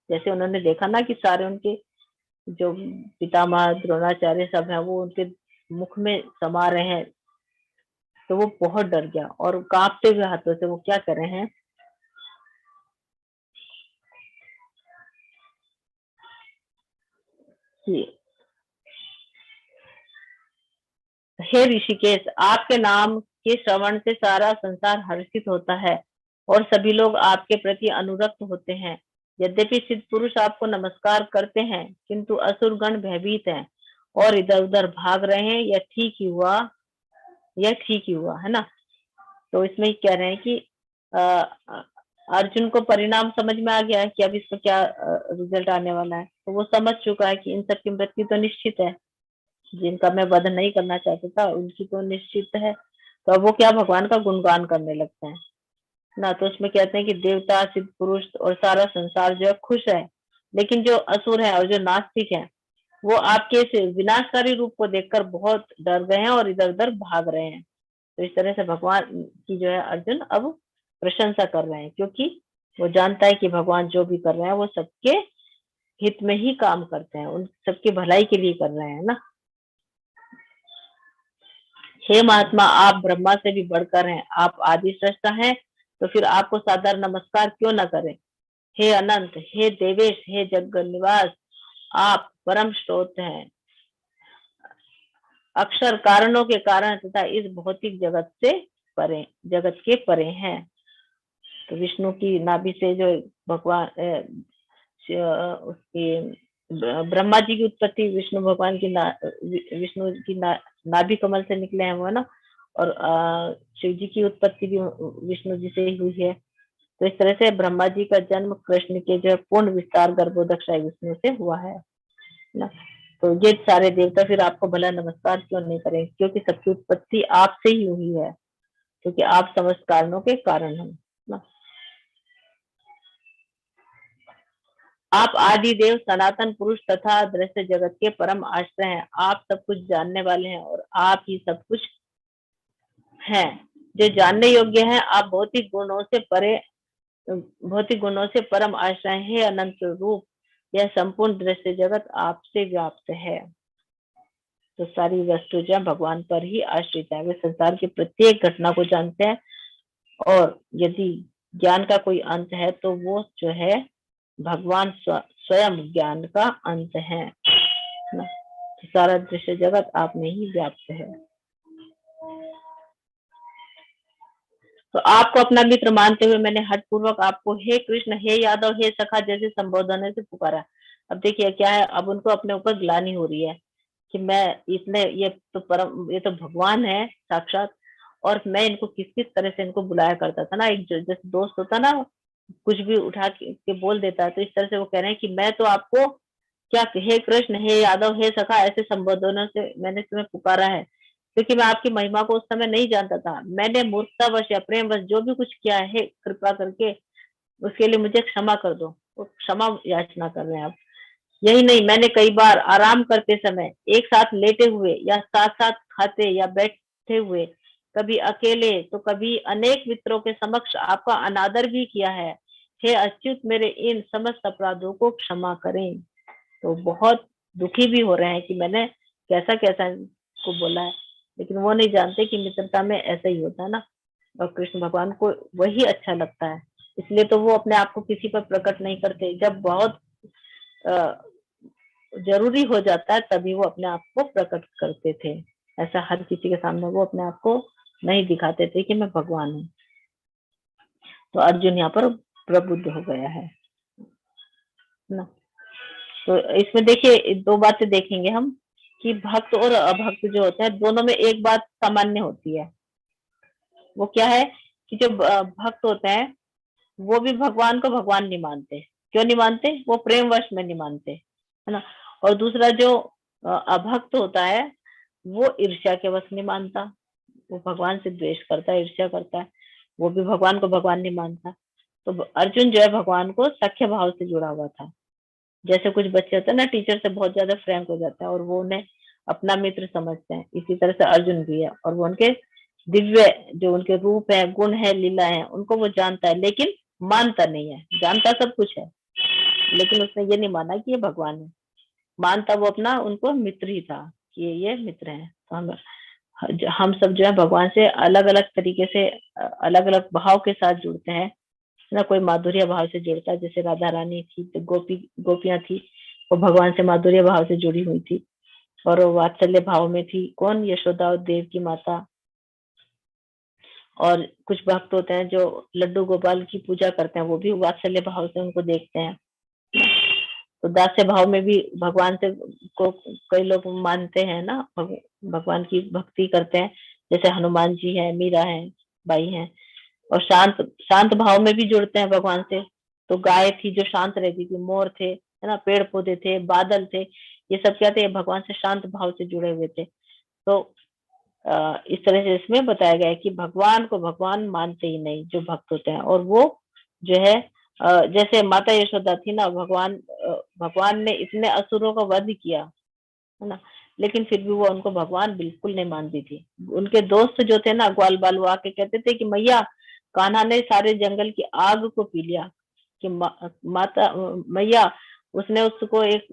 जैसे उन्होंने देखा ना कि सारे उनके जो पितामह द्रोणाचार्य सब है वो उनके मुख में समा रहे हैं, तो वो बहुत डर गया और कांपते हुए हाथों से वो क्या कर रहे हैं, हे ऋषिकेश, आपके नाम के श्रवण से सारा संसार हर्षित होता है और सभी लोग आपके प्रति अनुरक्त होते हैं। यद्यपि सिद्ध पुरुष आपको नमस्कार करते हैं, किंतु असुर गण भयभीत हैं और इधर उधर भाग रहे हैं। यह ठीक ही हुआ, यह ठीक ही हुआ, है ना। तो इसमें कह रहे हैं कि अर्जुन को परिणाम समझ में आ गया है कि अब इसका क्या रिजल्ट आने वाला है। तो वो समझ चुका है कि इन सब की मृत्यु तो निश्चित है, जिनका मैं वध नहीं करना चाहता था उनकी तो निश्चित है। तो अब वो क्या भगवान का गुणगान करने लगते हैं ना। तो उसमें कहते हैं कि देवता, सिद्ध पुरुष और सारा संसार जो है खुश है, लेकिन जो असुर है और जो नास्तिक है वो आपके इस विनाशकारी रूप को देखकर बहुत डर गए हैं और इधर उधर भाग रहे हैं। तो इस तरह से भगवान की जो है अर्जुन अब प्रशंसा कर रहे हैं, क्योंकि वो जानता है कि भगवान जो भी कर रहे हैं वो सबके हित में ही काम करते हैं, उन सबकी भलाई के लिए कर रहे हैं ना। हे महात्मा, आप ब्रह्मा से भी बढ़कर हैं, आप आदि सृष्टा हैं, तो फिर आपको सादर नमस्कार क्यों न करें। हे अनंत, हे देवेश, हे जगत निवास, आप परम स्रोत हैं, अक्षर कारणों के कारण तथा इस भौतिक जगत से परे, जगत के परे हैं। तो विष्णु की नाभि से जो भगवान उसकी ब्रह्मा जी की उत्पत्ति विष्णु भगवान की विष्णु की नाभि कमल से निकले हैं वो, है ना। और शिव जी की उत्पत्ति भी विष्णु जी से ही हुई है। तो इस तरह से ब्रह्मा जी का जन्म कृष्ण के जो पूर्ण विस्तार गर्भोदक्षाय विष्णु से हुआ है ना। तो ये सारे देवता फिर आपको भला नमस्कार क्यों नहीं करें, क्योंकि सबकी उत्पत्ति आपसे ही हुई है, क्योंकि आप समस्त कारणों के कारण हैं ना। आप आदि देव सनातन पुरुष तथा दृश्य जगत के परम आश्रय हैं, आप सब कुछ जानने वाले हैं और आप ही सब कुछ हैं जो जानने योग्य है। आप भौतिक गुणों से परम आश्रय है। अनंत रूप यह संपूर्ण दृश्य जगत आपसे व्याप्त है। तो सारी वस्तु जो भगवान पर ही आश्रित है, वे संसार की प्रत्येक घटना को जानते हैं, और यदि ज्ञान का कोई अंत है तो वो जो है भगवान स्वयं ज्ञान का अंत है ना। तो सारा दृश्य जगत आप में ही व्याप्त है। तो आपको अपना मित्र मानते हुए मैंने हठ पूर्वक आपको हे कृष्ण, हे यादव, हे सखा जैसे संबोधन से पुकारा। अब देखिए क्या है, अब उनको अपने ऊपर ग्लानि हो रही है कि मैं इतने, ये तो भगवान है साक्षात, और मैं इनको किस किस तरह से इनको बुलाया करता था ना। एक जैसे दोस्त होता ना, कुछ भी उठा के बोल देता है, तो इस तरह से वो कह रहे हैं कि मैं तो आपको क्या, हे कृष्ण, हे यादव, हे सखा ऐसे संबोधनों से मैंने तुम्हें पुकारा है, क्योंकि मैं आपकी महिमा को उस समय नहीं जानता था। मैंने मूर्खतावश या प्रेमवश जो भी कुछ किया है, कृपा करके उसके लिए मुझे क्षमा कर दो। तो क्षमा याचना कर रहे हैं आप। यही नहीं, मैंने कई बार आराम करते समय, एक साथ लेटे हुए या साथ साथ खाते या बैठे हुए, कभी अकेले तो कभी अनेक मित्रों के समक्ष आपका अनादर भी किया है। हे अच्युत, मेरे इन समस्त अपराधों को क्षमा करें। तो बहुत दुखी भी हो रहे हैं कि मैंने कैसा कैसा को बोला है, लेकिन वो नहीं जानते कि मित्रता में ऐसा ही होता है ना। और कृष्ण भगवान को वही अच्छा लगता है, इसलिए तो वो अपने आप को किसी पर प्रकट नहीं करते। जब बहुत जरूरी हो जाता है तभी वो अपने आप को प्रकट करते थे। ऐसा हर किसी के सामने वो अपने आप को नहीं दिखाते थे कि मैं भगवान हूँ। तो अर्जुन यहाँ पर प्रबुद्ध हो गया है ना। तो इसमें देखिए दो बातें देखेंगे हम कि भक्त और अभक्त जो होते हैं दोनों में एक बात सामान्य होती है। वो क्या है कि जो भक्त होते हैं वो भी भगवान को भगवान नहीं मानते। क्यों नहीं मानते? वो प्रेम वश में नहीं मानते, है ना। और दूसरा जो अभक्त होता है वो ईर्ष्या के वश नहीं मानता, वो भगवान से द्वेष करता है, ईर्ष्या करता है, वो भी भगवान को भगवान नहीं मानता। तो अर्जुन जो है भगवान को सख्य भाव से जुड़ा हुआ था। जैसे कुछ बच्चे होते हैं ना, टीचर से बहुत ज्यादा फ्रैंक हो जाता है और वो उन्हें अपना मित्र समझते हैं, इसी तरह से अर्जुन भी है। और वो उनके दिव्य जो उनके रूप है, गुण है, लीला है, उनको वो जानता है लेकिन मानता नहीं है। जानता सब कुछ है लेकिन उसने ये नहीं माना कि ये भगवान है। मानता वो अपना उनको मित्र ही था कि ये मित्र है। तो हम सब जो है भगवान से अलग अलग तरीके से अलग अलग भाव के साथ जुड़ते हैं ना। कोई माधुर्य भाव से जुड़ता है, जैसे राधा रानी थी, तो गोपियां थी, वो भगवान से माधुर्य भाव से जुड़ी हुई थी। और वो वात्सल्य भाव में थी, कौन? यशोदा और देव की माता। और कुछ भक्त होते हैं जो लड्डू गोपाल की पूजा करते हैं, वो भी वात्सल्य भाव से उनको देखते हैं। तो दास्य भाव में भी भगवान से को कई लोग मानते हैं ना, भगवान की भक्ति करते हैं, जैसे हनुमान जी है, मीरा है, बाई है। और शांत शांत भाव में भी जुड़ते हैं भगवान से। तो गाय थी जो शांत रहती थी, मोर थे, है ना, पेड़ पौधे थे, बादल थे, ये सब क्या थे? भगवान से शांत भाव से जुड़े हुए थे। तो इस तरह से इसमें बताया गया है कि भगवान को भगवान मानते ही नहीं जो भक्त होते हैं। और वो जो है जैसे माता यशोदा थी ना, भगवान ने इतने असुरों का वध किया, है ना। लेकिन फिर भी वो उनको भगवान बिल्कुल नहीं मानती थी। उनके दोस्त जो थे ना ग्वाल बाल, वो आके कहते थे कि मैया, कान्हा ने सारे जंगल की आग को पी लिया, कि माता मैया, उसने उसको एक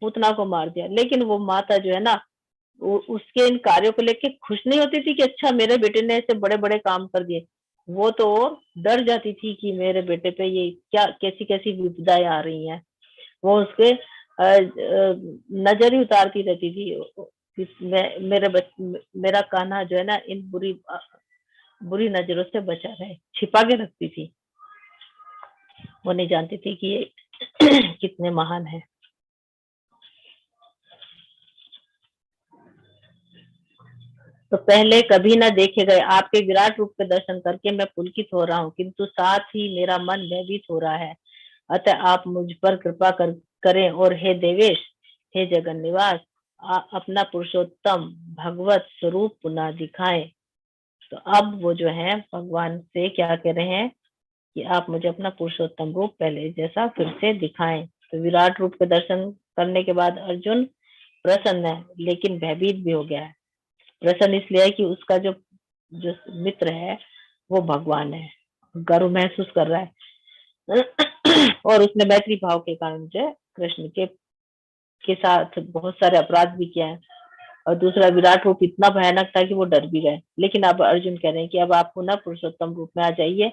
पूतना को मार दिया। लेकिन वो माता जो है ना, उसके इन कार्यों को लेके खुश नहीं होती थी कि अच्छा मेरे बेटे ने ऐसे बड़े बड़े काम कर दिए। वो तो डर जाती थी कि मेरे बेटे पे ये क्या, कैसी कैसी विपदाएं आ रही हैं। वो उसके नजर ही उतारती रहती थी कि मेरा कान्हा जो है ना इन बुरी नजरों से बचा रहे, छिपा के रखती थी। वो नहीं जानती थी कि ये कितने महान है। तो पहले कभी न देखे गए आपके विराट रूप के दर्शन करके मैं पुलकित हो रहा हूँ, किंतु साथ ही मेरा मन भयभीत हो रहा है। अतः आप मुझ पर कृपा करें और हे देवेश, हे जगन निवास, अपना पुरुषोत्तम भगवत स्वरूप पुनः दिखाएं। तो अब वो जो है भगवान से क्या कह रहे हैं कि आप मुझे अपना पुरुषोत्तम रूप पहले जैसा फिर से दिखाएं। तो विराट रूप के दर्शन करने के बाद अर्जुन प्रसन्न है, लेकिन भयभीत भी हो गया है। प्रसन्न इसलिए है कि उसका जो जो मित्र है वो भगवान है, गर्व महसूस कर रहा है। और उसने मैत्री भाव के कारण जो है कृष्ण के साथ बहुत सारे अपराध भी किया है। और दूसरा, विराट रूप इतना भयानक था कि वो डर भी गए। लेकिन अब अर्जुन कह रहे हैं कि अब आप पुनः पुरुषोत्तम रूप में आ जाइए,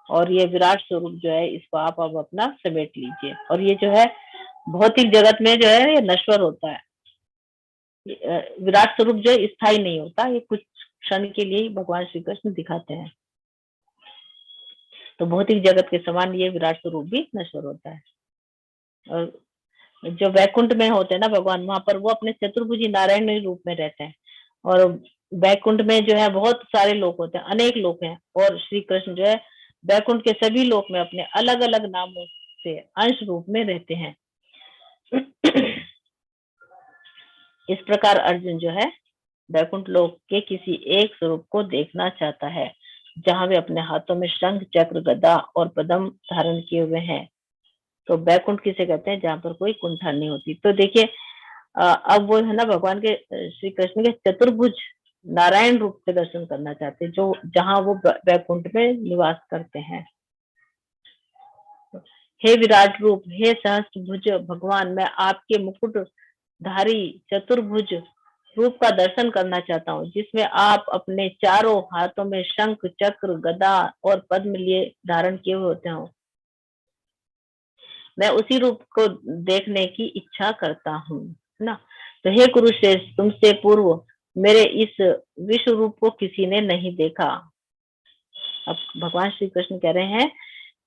और ये विराट स्वरूप जो है इसको आप अब अपना समेट लीजिए। और ये जो है भौतिक जगत में जो है ये नश्वर होता है। विराट स्वरूप जो है स्थायी नहीं होता, ये कुछ क्षण के लिए ही भगवान श्री कृष्ण दिखाते हैं। तो भौतिक जगत के समान ये विराट स्वरूप भी नश्वर होता है। और जो वैकुंठ में होते हैं ना भगवान, वहां पर वो अपने चतुर्भुजी नारायण रूप में रहते हैं। और वैकुंठ में जो है बहुत सारे लोग होते हैं, अनेक लोग हैं। और श्री कृष्ण जो है वैकुंठ के सभी लोक में अपने अलग अलग नामों से अंश रूप में रहते हैं। इस प्रकार अर्जुन जो है वैकुंठ लोक के किसी एक स्वरूप को देखना चाहता है, जहां वे अपने हाथों में शंख चक्र गदा और पद्म धारण किए हुए हैं। तो वैकुंठ किसे कहते हैं, जहां पर कोई कुंठा नहीं होती। तो देखिए अब वो है ना भगवान के श्री कृष्ण के चतुर्भुज नारायण रूप के दर्शन करना चाहते हैं, जो जहां वो वैकुंठ में निवास करते हैं। हे विराट रूप, हे सहस्त्रभुज भगवान, मैं आपके मुकुटधारी चतुर्भुज रूप का दर्शन करना चाहता हूँ, जिसमें आप अपने चारों हाथों में शंख चक्र गदा और पद्म लिए धारण किए होते हो। मैं उसी रूप को देखने की इच्छा करता हूँ ना। तो हे कुरुश्रेष्ठ, तुमसे पूर्व मेरे इस विश्व रूप को किसी ने नहीं देखा। अब भगवान श्री कृष्ण कह रहे हैं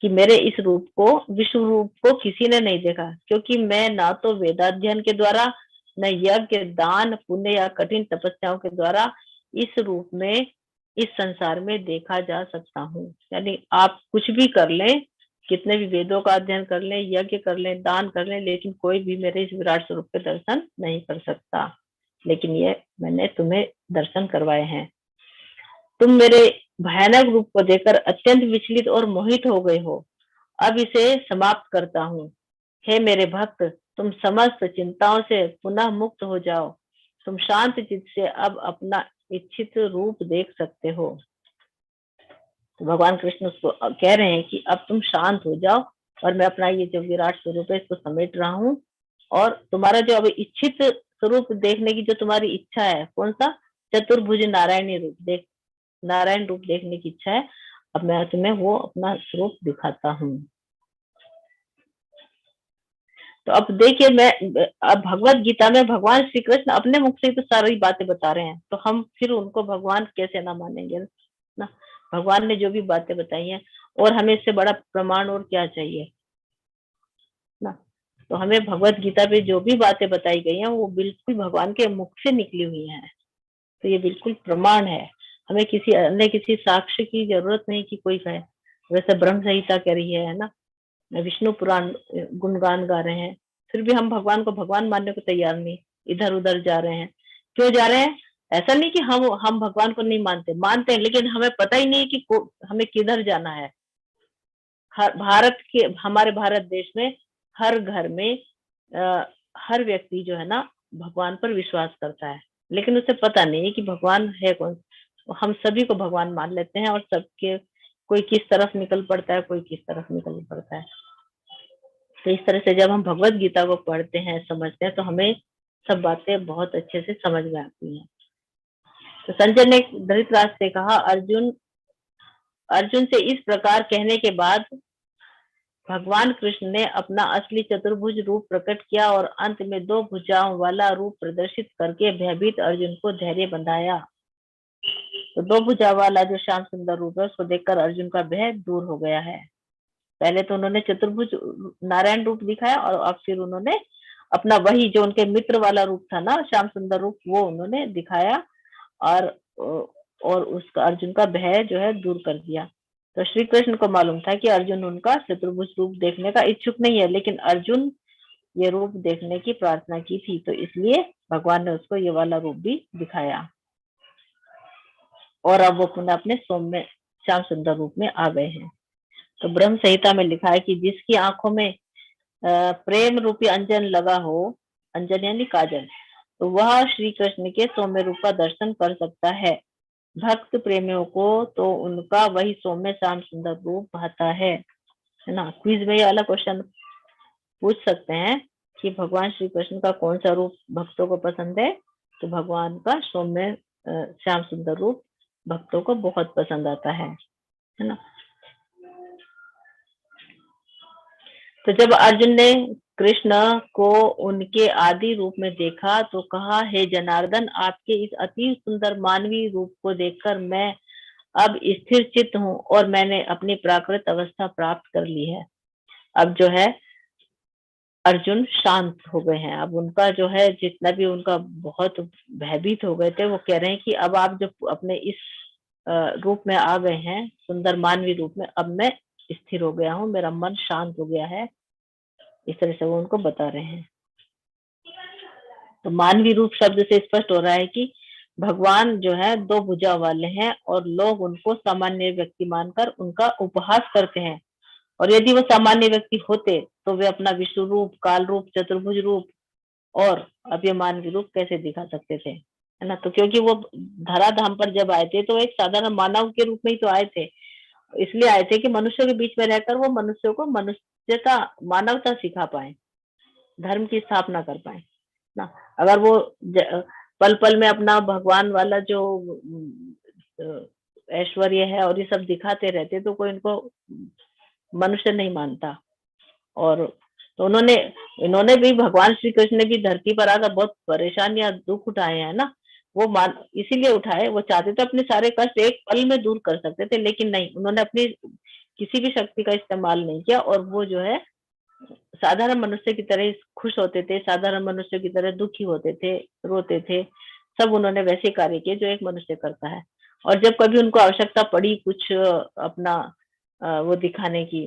कि मेरे इस रूप को, विश्व रूप को किसी ने नहीं देखा, क्योंकि मैं ना तो वेदाध्ययन के द्वारा, न यज्ञ दान पुण्य या कठिन तपस्याओं के द्वारा इस रूप में इस संसार में देखा जा सकता हूँ। यानी आप कुछ भी कर लें, कितने भी वेदों का अध्ययन कर लें, यज्ञ कर लें, दान कर लें, लेकिन कोई भी मेरे इस विराट स्वरूप के दर्शन नहीं कर सकता। लेकिन ये मैंने तुम्हें दर्शन करवाए हैं। तुम मेरे भयानक रूप को देखकर अत्यंत विचलित और मोहित हो गए हो। अब इसे समाप्त करता हूँ। हे मेरे भक्त, तुम समस्त चिंताओं से पुनः मुक्त हो जाओ। तुम शांत चित्त से अब अपना इच्छित रूप देख सकते हो। तो भगवान कृष्ण उसको कह रहे हैं कि अब तुम शांत हो जाओ, और मैं अपना ये जो विराट स्वरूप है इसको समेट रहा हूँ। और तुम्हारा जो अब इच्छित स्वरूप देखने की जो तुम्हारी इच्छा है, कौन सा, चतुर्भुज नारायणी रूप देख, नारायण रूप देखने की इच्छा है, अब मैं तुम्हें वो अपना स्वरूप दिखाता हूँ। तो अब देखिए, मैं अब भगवत गीता में भगवान श्री कृष्ण अपने मुख से तो सारी बातें बता रहे हैं, तो हम फिर उनको भगवान कैसे ना मानेंगे ना। भगवान ने जो भी बातें बताई हैं, और हमें इससे बड़ा प्रमाण और क्या चाहिए ना। तो हमें भगवत गीता पे जो भी बातें बताई गई हैं वो बिल्कुल भगवान के मुख से निकली हुई हैं। तो ये बिल्कुल प्रमाण है। हमें किसी अन्य किसी साक्ष्य की जरूरत नहीं कि कोई कहे। वैसे ब्रह्म संहिता कह रही है ना, विष्णु पुराण गुणगान गा रहे हैं, फिर भी हम भगवान को भगवान मानने को तैयार नहीं, इधर उधर जा रहे हैं। क्यों जा रहे हैं? ऐसा नहीं कि हम भगवान को नहीं मानते, मानते हैं, लेकिन हमें पता ही नहीं कि हमें किधर जाना है। भारत के, हमारे भारत देश में हर घर में हर व्यक्ति जो है ना भगवान पर विश्वास करता है, लेकिन उसे पता नहीं है कि भगवान है कौन। हम सभी को भगवान मान लेते हैं और सबके कोई किस तरफ निकल पड़ता है, कोई किस तरफ निकल पड़ता है। तो इस तरह से जब हम भगवत गीता को पढ़ते हैं, समझते हैं, तो हमें सब बातें बहुत अच्छे से समझ में आती हैं। तो संजय ने धृतराष्ट्र से कहा, अर्जुन अर्जुन से इस प्रकार कहने के बाद भगवान कृष्ण ने अपना असली चतुर्भुज रूप प्रकट किया और अंत में 2 भुजाओं वाला रूप प्रदर्शित करके भयभीत अर्जुन को धैर्य बंधाया। तो 2 भुजा वाला जो श्याम सुंदर रूप है, उसको देखकर अर्जुन का भय दूर हो गया है। पहले तो उन्होंने चतुर्भुज नारायण रूप दिखाया और अब फिर उन्होंने अपना वही जो उनके मित्र वाला रूप था ना, श्याम सुंदर रूप, वो उन्होंने दिखाया और उसका अर्जुन का भय जो है दूर कर दिया। तो श्री कृष्ण को मालूम था कि अर्जुन उनका चतुर्भुज रूप देखने का इच्छुक नहीं है, लेकिन अर्जुन ये रूप देखने की प्रार्थना की थी, तो इसलिए भगवान ने उसको ये वाला रूप भी दिखाया और अब वो पुनः अपने सौम्य श्याम सुंदर रूप में आ गए हैं। तो ब्रह्म संहिता में लिखा है कि जिसकी आंखों में प्रेम रूपी अंजन लगा हो, अंजन यानी काजल, तो वह श्री कृष्ण के सौम्य रूप का दर्शन कर सकता है। भक्त प्रेमियों को तो उनका वही सौम्य श्याम सुंदर रूप भाता है ना। क्विज में ये वाला क्वेश्चन पूछ सकते हैं कि भगवान श्री कृष्ण का कौन सा रूप भक्तों को पसंद है, तो भगवान का सौम्य श्याम सुंदर रूप भक्तों को बहुत पसंद आता है ना। तो जब अर्जुन ने कृष्ण को उनके आदि रूप में देखा तो कहा, हे जनार्दन, आपके इस अति सुंदर मानवीय रूप को देखकर मैं अब स्थिर चित्त हूँ और मैंने अपनी प्राकृत अवस्था प्राप्त कर ली है। अब जो है अर्जुन शांत हो गए हैं। अब उनका जो है जितना भी उनका बहुत भयभीत हो गए थे, वो कह रहे हैं कि अब आप जो अपने इस रूप में आ गए हैं, सुंदर मानवीय रूप में, अब मैं स्थिर हो गया हूँ, मेरा मन शांत हो गया है। इस तरह से वो उनको बता रहे हैं। तो मानवीय रूप शब्द से स्पष्ट हो रहा है कि भगवान जो है 2 भुजा वाले हैं और लोग उनको सामान्य व्यक्ति मानकर उनका उपहास करते हैं। और यदि वो सामान्य व्यक्ति होते तो वे अपना विष्णु रूप, काल रूप, चतुर्भुज रूप और अभी मानवीय रूप कैसे दिखा सकते थे, है ना। तो क्योंकि वो धराधाम पर जब आए थे तो एक साधारण मानव के रूप में ही तो आए थे, इसलिए आए थे कि मनुष्यों के बीच में रहकर वो मनुष्यों को मनुष्यता, मानवता सिखा पाए, धर्म की स्थापना कर पाए ना। अगर वो पल पल में अपना भगवान वाला जो ऐश्वर्य है और ये सब दिखाते रहते तो कोई इनको मनुष्य नहीं मानता। और तो इन्होंने भी, भगवान श्री कृष्ण ने भी धरती पर आकर बहुत परेशानियां, दुख उठाए हैं ना। वो इसीलिए उठाए, वो चाहते थे अपने सारे कष्ट एक पल में दूर कर सकते थे, लेकिन नहीं, उन्होंने अपनी किसी भी शक्ति का इस्तेमाल नहीं किया और वो जो है साधारण मनुष्य की तरह खुश होते थे, साधारण मनुष्य की तरह दुखी होते थे, रोते थे, सब उन्होंने वैसे कार्य किए जो एक मनुष्य करता है। और जब कभी उनको आवश्यकता पड़ी कुछ अपना वो दिखाने की,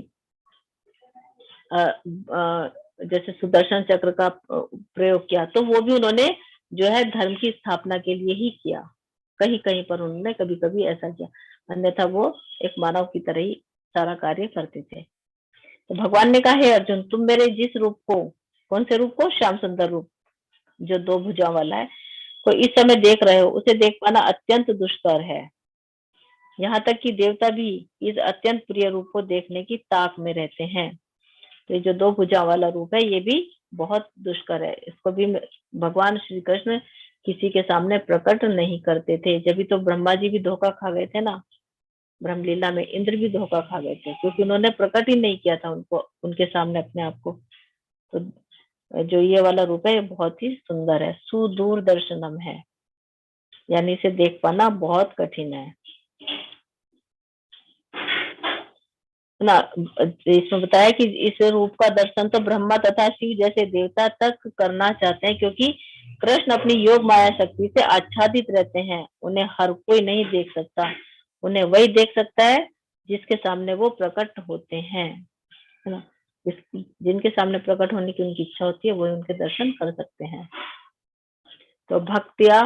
जैसे सुदर्शन चक्र का प्रयोग किया, तो वो भी उन्होंने जो है धर्म की स्थापना के लिए ही किया। कहीं कहीं पर उन्होंने कभी कभी ऐसा किया, अन्यथा वो एक मानव की तरह ही सारा कार्य करते थे। तो भगवान ने कहा, हे अर्जुन, तुम मेरे जिस रूप को, कौन से रूप को, श्याम सुंदर रूप जो 2 भुजाओं वाला है, को इस समय देख रहे हो, उसे देख पाना अत्यंत दुष्कर है। यहाँ तक कि देवता भी इस अत्यंत प्रिय रूप को देखने की ताक में रहते हैं। तो ये जो 2 भुजा वाला रूप है, ये भी बहुत दुष्कर है। इसको भी भगवान श्री कृष्ण किसी के सामने प्रकट नहीं करते थे। जब भी तो ब्रह्मा जी भी धोखा खा गए थे ना, ब्रह्मलीला में इंद्र भी धोखा खा गए थे, क्योंकि उन्होंने प्रकट ही नहीं किया था उनको, उनके सामने अपने आप को। तो जो ये वाला रूप है, ये बहुत ही सुंदर है, सुदूर दर्शनम है, यानी इसे देख पाना बहुत कठिन है ना। इसमें बताया कि इस रूप का दर्शन तो ब्रह्मा तथा शिव जैसे देवता तक करना चाहते हैं, क्योंकि कृष्ण अपनी योग माया शक्ति से आच्छादित रहते हैं। उन्हें हर कोई नहीं देख सकता, उन्हें वही देख सकता है जिसके सामने वो प्रकट होते हैं, है ना। जिनके सामने प्रकट होने की उनकी इच्छा होती है, वो उनके दर्शन कर सकते हैं। तो भक्त्या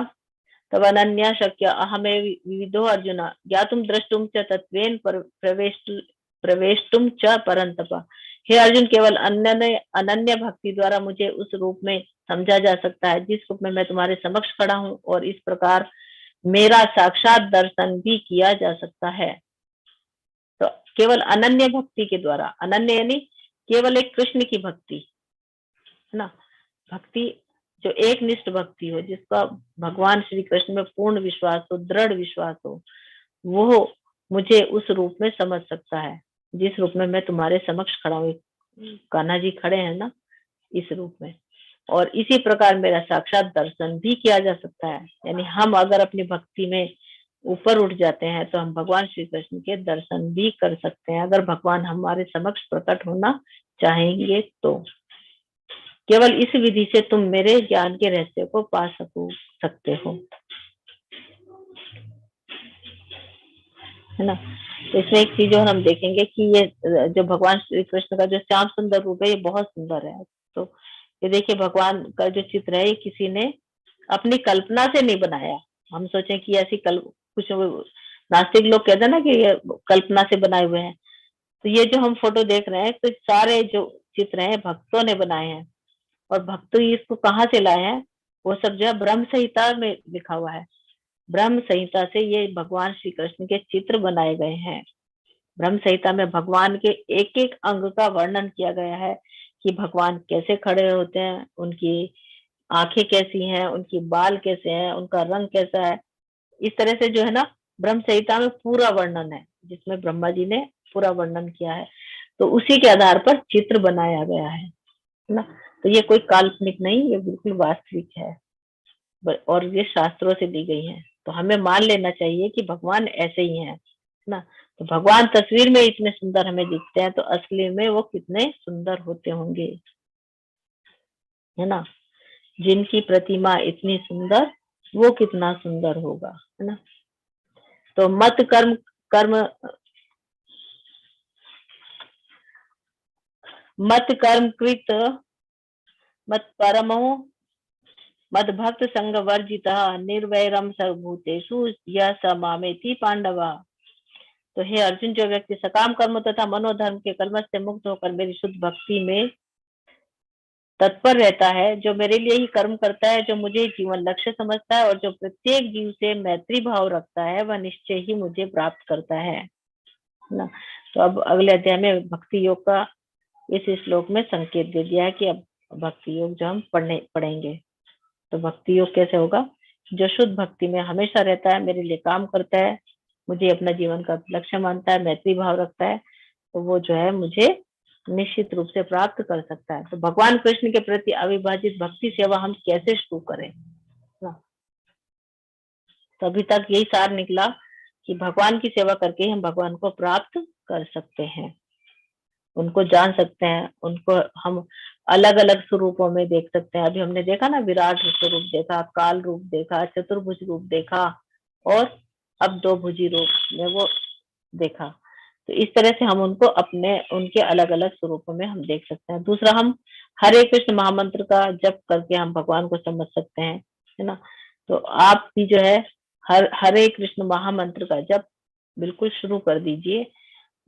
तब अनन्या शक्य अहमे विविधो अर्जुन ज्ञातुम द्रष्टुम च तत्वेन प्रवेष्टुम च परंतप। हे अर्जुन, केवल अनन्य भक्ति द्वारा मुझे उस रूप में समझा जा सकता है जिस रूप में मैं तुम्हारे समक्ष खड़ा हूँ, और इस प्रकार मेरा साक्षात दर्शन भी किया जा सकता है। तो केवल अनन्य भक्ति के द्वारा, अनन्य यानी केवल एक कृष्ण की भक्ति, है ना, भक्ति जो एक निष्ठ भक्ति हो, जिसका भगवान श्री कृष्ण में पूर्ण विश्वास हो, दृढ़ विश्वास हो, वो मुझे उस रूप में समझ सकता है जिस रूप में मैं तुम्हारे समक्ष खड़ा हूँ। कान्हा जी खड़े हैं ना इस रूप में, और इसी प्रकार मेरा साक्षात दर्शन भी किया जा सकता है। यानी हम अगर अपनी भक्ति में ऊपर उठ जाते हैं तो हम भगवान श्री कृष्ण के दर्शन भी कर सकते हैं, अगर भगवान हमारे समक्ष प्रकट होना चाहेंगे तो। केवल इस विधि से तुम मेरे ज्ञान के रहस्य को पा सकते हो, है ना। तो इसमें एक चीज और हम देखेंगे कि ये जो भगवान श्री कृष्ण का जो श्याम सुंदर रूप है, ये बहुत सुंदर है। तो ये देखिए, भगवान का जो चित्र है, ये किसी ने अपनी कल्पना से नहीं बनाया। हम सोचे कि ऐसी कुछ नास्तिक लोग कहते हैं ना कि ये कल्पना से बनाए हुए हैं, तो ये जो हम फोटो देख रहे हैं, तो सारे जो चित्र हैं भक्तों ने बनाए हैं, और भक्त इसको कहाँ से लाए हैं, वो सब जो है ब्रह्म संहिता में लिखा हुआ है। ब्रह्म संहिता से ये भगवान श्री कृष्ण के चित्र बनाए गए हैं। ब्रह्म संहिता में भगवान के एक एक अंग का वर्णन किया गया है कि भगवान कैसे खड़े होते हैं, उनकी आंखें कैसी हैं, उनकी बाल कैसे हैं, उनका रंग कैसा है। इस तरह से जो है ना, ब्रह्म संहिता में पूरा वर्णन है, जिसमें ब्रह्मा जी ने पूरा वर्णन किया है। तो उसी के आधार पर चित्र बनाया गया है ना। तो ये कोई काल्पनिक नहीं, ये बिल्कुल वास्तविक है, और ये शास्त्रों से ली गई है। तो हमें मान लेना चाहिए कि भगवान ऐसे ही हैं, ना। तो भगवान तस्वीर में इतने सुंदर हमें दिखते हैं, तो असली में वो कितने सुंदर होते होंगे, है ना। जिनकी प्रतिमा इतनी सुंदर, वो कितना सुंदर होगा, है ना। तो मत कर्म कर्म मत कर्म कृत मत परमो मद भक्त संग वर्जिता निर्वैरम सर्वभूतेषु यह स मामेति पांडवा। तो हे अर्जुन, जो व्यक्ति सकाम कर्म तथा मनोधर्म के कलमश से मुक्त होकर मेरी शुद्ध भक्ति में तत्पर रहता है, जो मेरे लिए ही कर्म करता है, जो मुझे जीवन लक्ष्य समझता है, और जो प्रत्येक जीव से मैत्री भाव रखता है, वह निश्चय ही मुझे प्राप्त करता है ना। तो अब अगले अध्याय में भक्ति योग का इस श्लोक में संकेत दे दिया है कि अब भक्ति योग जो हम पढ़ेंगे। तो भक्ति योग कैसे होगा, जो शुद्ध भक्ति में हमेशा रहता है, मेरे लिए काम करता है, मुझे अपना जीवन का लक्ष्य मानता है, मैत्री भाव रखता है, तो वो जो है मुझे निश्चित रूप से प्राप्त कर सकता है। तो भगवान कृष्ण के प्रति अविभाजित भक्ति सेवा हम कैसे शुरू करें ना। तो अभी तक यही सार निकला कि भगवान की सेवा करके हम भगवान को प्राप्त कर सकते हैं, उनको जान सकते हैं, उनको हम अलग अलग स्वरूपों में देख सकते हैं। अभी हमने देखा ना, विराट स्वरूप देखा, काल रूप देखा, चतुर्भुज रूप देखा, और अब दो भुजी रूप में वो देखा। तो इस तरह से हम उनको उनके अलग अलग स्वरूपों में हम देख सकते हैं। दूसरा, हम हरे कृष्ण महामंत्र का जप करके हम भगवान को समझ सकते हैं, है ना। तो आप भी जो है हरे कृष्ण महामंत्र का जप बिल्कुल शुरू कर दीजिए,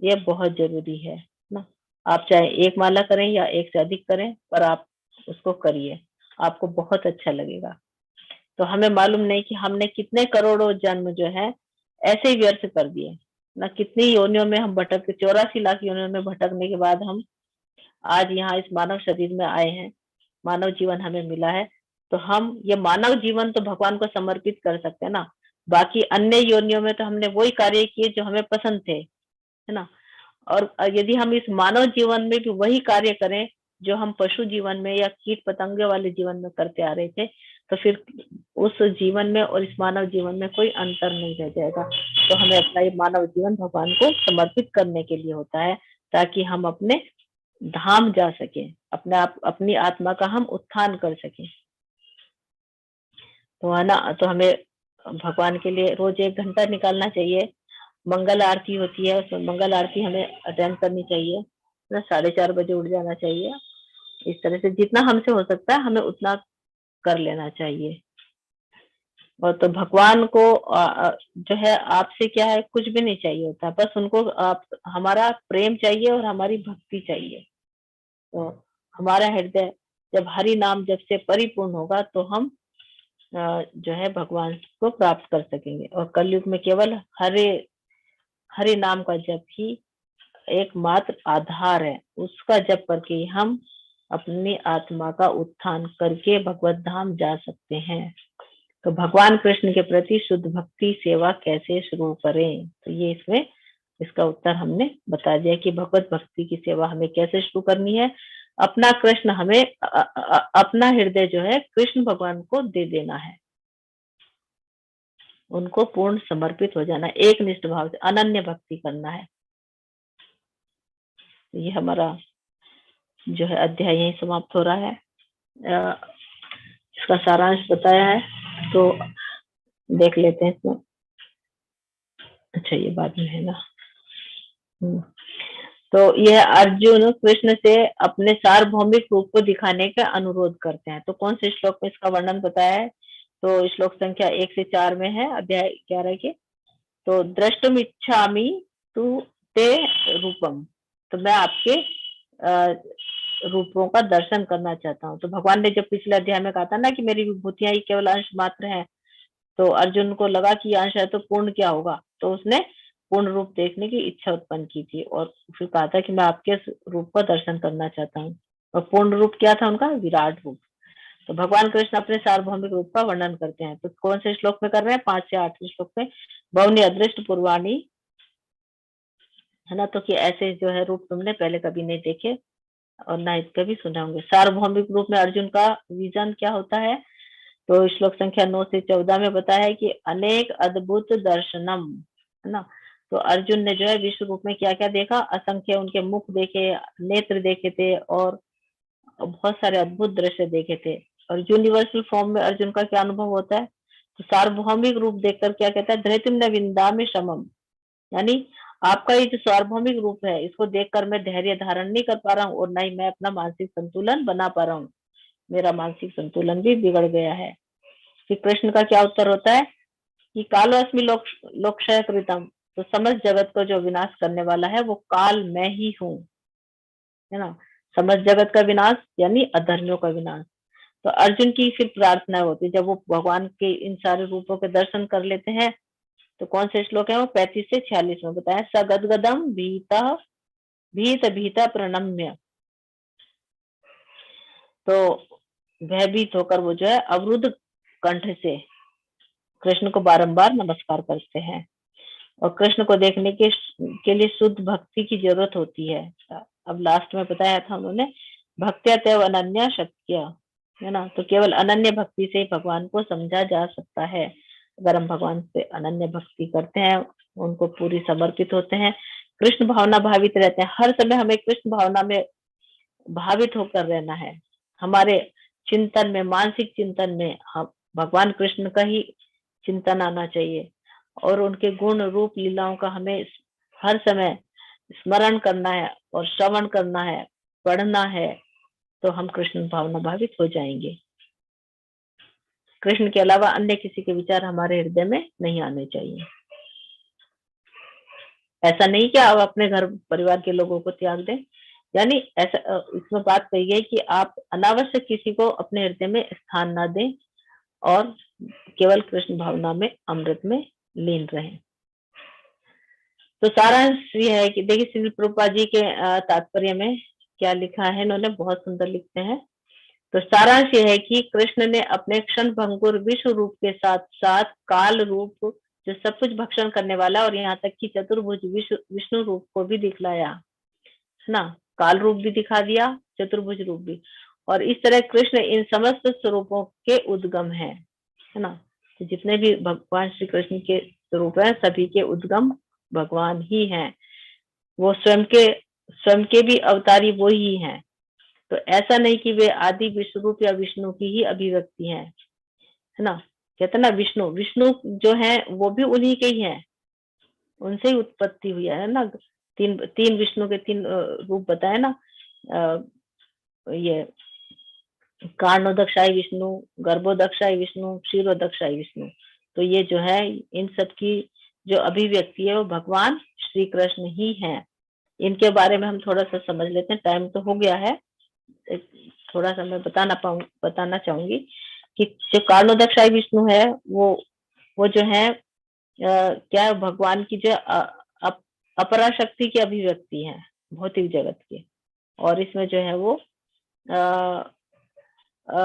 ये बहुत जरूरी है ना। आप चाहे एक माला करें या एक से अधिक करें, पर आप उसको करिए, आपको बहुत अच्छा लगेगा। तो हमें मालूम नहीं कि हमने कितने करोड़ों जन्म जो है ऐसे ही व्यर्थ कर दिए ना, कितनी योनियों में हम 84 लाख योनियों में भटकने के बाद हम आज यहाँ इस मानव शरीर में आए हैं, मानव जीवन हमें मिला है। तो हम ये मानव जीवन तो भगवान को समर्पित कर सकते हैं ना। बाकी अन्य योनियों में तो हमने वही कार्य किए जो हमें पसंद थे, है ना। और यदि हम इस मानव जीवन में भी वही कार्य करें जो हम पशु जीवन में या कीट पतंगे वाले जीवन में करते आ रहे थे, तो फिर उस जीवन में और इस मानव जीवन में कोई अंतर नहीं रह जाएगा। तो हमें अपना ये मानव जीवन भगवान को समर्पित करने के लिए होता है, ताकि हम अपने धाम जा सके, अपनी आत्मा का हम उत्थान कर सके। तो है ना, तो हमें भगवान के लिए रोज 1 घंटा निकालना चाहिए। मंगल आरती होती है, उसमें मंगल आरती हमें अटेंड करनी चाहिए ना। 4:30 बजे उठ जाना चाहिए। इस तरह से जितना हमसे हो सकता है हमें उतना कर लेना चाहिए। और तो भगवान को जो है आपसे क्या है, कुछ भी नहीं चाहिए होता, बस उनको हमारा प्रेम चाहिए और हमारी भक्ति चाहिए, तो हमारा हृदय जब हरि नाम जब से परिपूर्ण होगा तो हम जो है भगवान को प्राप्त कर सकेंगे। और कलयुग में केवल हरे हरि नाम का जप ही एकमात्र आधार है, उसका जप करके ही हम अपनी आत्मा का उत्थान करके भगवत धाम जा सकते हैं। तो भगवान कृष्ण के प्रति शुद्ध भक्ति सेवा कैसे शुरू करें, तो ये इसमें इसका उत्तर हमने बता दिया कि भगवत भक्ति की सेवा हमें कैसे शुरू करनी है। अपना कृष्ण हमें अपना हृदय जो है कृष्ण भगवान को दे देना है, उनको पूर्ण समर्पित हो जाना, एक निष्ठ भाव से अनन्य भक्ति करना है। ये हमारा जो है अध्याय यही समाप्त हो रहा है। इसका सारांश बताया है तो देख लेते हैं इसमें। अच्छा ये बाद में है ना। तो यह अर्जुन कृष्ण से अपने सार्वभौमिक रूप को दिखाने का अनुरोध करते हैं। तो कौन से श्लोक में इसका वर्णन बताया है, तो श्लोक संख्या 1 से 4 में है अध्याय 11 के। तो द्रष्टुम इच्छामि तु ते रूपम, तो मैं आपके रूपों का दर्शन करना चाहता हूँ। तो भगवान ने जब पिछले अध्याय में कहा था ना कि मेरी विभूतियां ही केवल अंश मात्र है, तो अर्जुन को लगा कि अंश है तो पूर्ण क्या होगा, तो उसने पूर्ण रूप देखने की इच्छा उत्पन्न की थी और फिर कहा था कि मैं आपके रूप का दर्शन करना चाहता हूँ। और पूर्ण रूप क्या था उनका, विराट रूप। तो भगवान कृष्ण अपने सार्वभौमिक रूप का वर्णन करते हैं। तो कौन से श्लोक में कर रहे हैं, 5 से 8 श्लोक में। बहुनी अदृष्ट पूर्वाणी, है ना, तो कि ऐसे जो है रूप तुमने पहले कभी नहीं देखे और ना इसका भी सुना होंगे। सार्वभौमिक रूप में अर्जुन का विजन क्या होता है, तो श्लोक संख्या 9 से 14 में बताया है कि अनेक अद्भुत दर्शनम, है ना। तो अर्जुन ने जो है विश्व रूप में क्या क्या देखा, असंख्य उनके मुख देखे, नेत्र देखे थे और बहुत सारे अद्भुत दृश्य देखे थे। और यूनिवर्सल फॉर्म में अर्जुन का क्या अनुभव होता है, तो सार्वभौमिक रूप देखकर क्या कहता है, धृतिम न विंदामि शमम, यानी आपका ये जो सार्वभौमिक रूप है इसको देखकर मैं धैर्य धारण नहीं कर पा रहा हूँ और ना ही मैं अपना मानसिक संतुलन बना पा रहा हूँ, मेरा मानसिक संतुलन भी बिगड़ गया है। श्री कृष्ण का क्या उत्तर होता है कि कालो अस्मि लोकक्षय कृतम, तो समस्त जगत को जो विनाश करने वाला है वो काल मैं ही हूँ, है ना। समस्त जगत का विनाश यानी अधर्मियों का विनाश। तो अर्जुन की फिर प्रार्थना होती है जब वो भगवान के इन सारे रूपों के दर्शन कर लेते हैं। तो कौन से श्लोक है वो 35 से 46 में बताया, सगदगदम भीत भीता प्रणम्य, तो भयभीत होकर वो जो है अवरुद्ध कंठ से कृष्ण को बारंबार नमस्कार करते हैं। और कृष्ण को देखने के लिए शुद्ध भक्ति की जरूरत होती है। अब लास्ट में बताया था उन्होंने, भक्त्या तेव अनन्या शक्य, है ना। तो केवल अनन्य भक्ति से ही भगवान को समझा जा सकता है। अगर हम भगवान से अनन्य भक्ति करते हैं, उनको पूरी समर्पित होते हैं, कृष्ण भावना भावित रहते हैं, हर समय हमें कृष्ण भावना में भावित होकर रहना है। हमारे चिंतन में, मानसिक चिंतन में हम भगवान कृष्ण का ही चिंतन आना चाहिए और उनके गुण रूप लीलाओं का हमें हर समय स्मरण करना है और श्रवण करना है, पढ़ना है, तो हम कृष्ण भावना भावित हो जाएंगे। कृष्ण के अलावा अन्य किसी के विचार हमारे हृदय में नहीं आने चाहिए। ऐसा नहीं कि आप अपने घर परिवार के लोगों को त्याग दें, यानी ऐसा इसमें बात कही गई कि आप अनावश्यक किसी को अपने हृदय में स्थान ना दें और केवल कृष्ण भावना में, अमृत में लीन रहें। तो सारांश ये है कि देखिए श्रील प्रभुपाद जी के तात्पर्य में क्या लिखा है, इन्होंने बहुत सुंदर लिखते हैं। तो सारांश ये है कि कृष्ण ने अपने क्षण भंगुर विश्व रूप के साथ साथ काल रूप जो सब कुछ भक्षण करने वाला और यहाँ तक कि चतुर्भुज विष्णु रूप को भी दिखलाया, है ना। काल रूप भी दिखा दिया, चतुर्भुज रूप भी। और इस तरह कृष्ण इन समस्त स्वरूपों के उद्गम है ना। तो जितने भी भगवान श्री कृष्ण के स्वरूप है सभी के उद्गम भगवान ही हैं। वो स्वयं के भी अवतारी वो ही हैं। तो ऐसा नहीं कि वे आदि विश्वरूप या विष्णु की ही अभिव्यक्ति है ना। कहते ना विष्णु जो है वो भी उन्हीं के ही है, उनसे ही उत्पत्ति हुई है ना। तीन विष्णु के 3 रूप बताए ना, ये कारणोदक्षाई विष्णु, गर्भोदक्षाई विष्णु, क्षीरोदक्षाई विष्णु। तो ये जो है इन सब की जो अभिव्यक्ति है वो भगवान श्री कृष्ण ही है। इनके बारे में हम थोड़ा सा समझ लेते हैं, टाइम तो हो गया है। थोड़ा सा मैं बताना चाहूंगी कि जो कारणोदक्षाई विष्णु है वो जो है क्या है, भगवान की जो अपरा शक्ति की अभिव्यक्ति है भौतिक जगत की। और इसमें जो है वो अ, अ,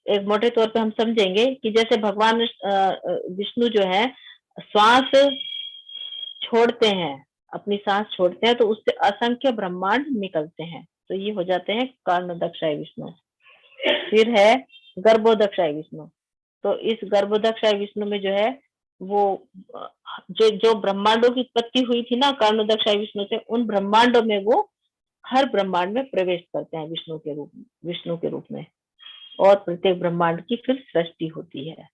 एक मोटे तौर पे हम समझेंगे कि जैसे भगवान विष्णु जो है श्वास छोड़ते हैं, अपनी सांस छोड़ते हैं, तो उससे असंख्य ब्रह्मांड निकलते हैं, तो ये हो जाते हैं कारणोदक्षाई विष्णु। फिर है गर्भोदक्षाई विष्णु। तो इस गर्भोदक्षाई विष्णु में जो है वो जो जो ब्रह्मांडों की उत्पत्ति हुई थी ना कारणोदक्षाई विष्णु से, उन ब्रह्मांडों में वो हर ब्रह्मांड में प्रवेश करते हैं विष्णु के रूप में, और प्रत्येक ब्रह्मांड की फिर सृष्टि होती है।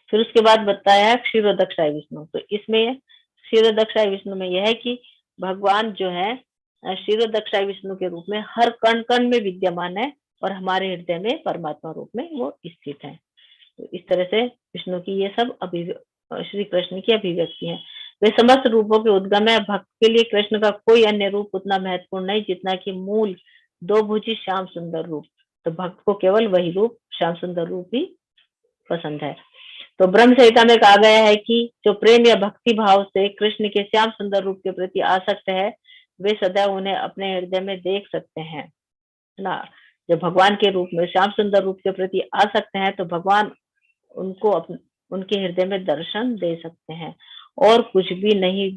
फिर उसके बाद बताया है क्षीरोदक्षाई विष्णु। तो इसमें क्षीरोदक्षाई विष्णु में यह है कि भगवान जो है क्षीरोदक्षाई विष्णु के रूप में हर कण कण में विद्यमान है और हमारे हृदय में परमात्मा रूप में वो स्थित है। तो इस तरह से विष्णु की ये सब श्री कृष्ण की अभिव्यक्ति है। वे समस्त रूपों के उद्गम है। भक्त के लिए कृष्ण का कोई अन्य रूप उतना महत्वपूर्ण नहीं जितना कि मूल दो भुजी श्याम सुंदर रूप। तो भक्त को केवल वही रूप श्याम सुंदर रूप ही पसंद है। तो ब्रह्म संहिता में कहा गया है कि जो प्रेम या भक्ति भाव से कृष्ण के श्याम सुंदर रूप के प्रति आसक्त है वे सदैव उन्हें अपने हृदय में देख सकते हैं ना। जब भगवान के रूप में श्याम सुंदर रूप के प्रति आसक्त हैं तो भगवान उनको उनके हृदय में दर्शन दे सकते हैं और कुछ भी नहीं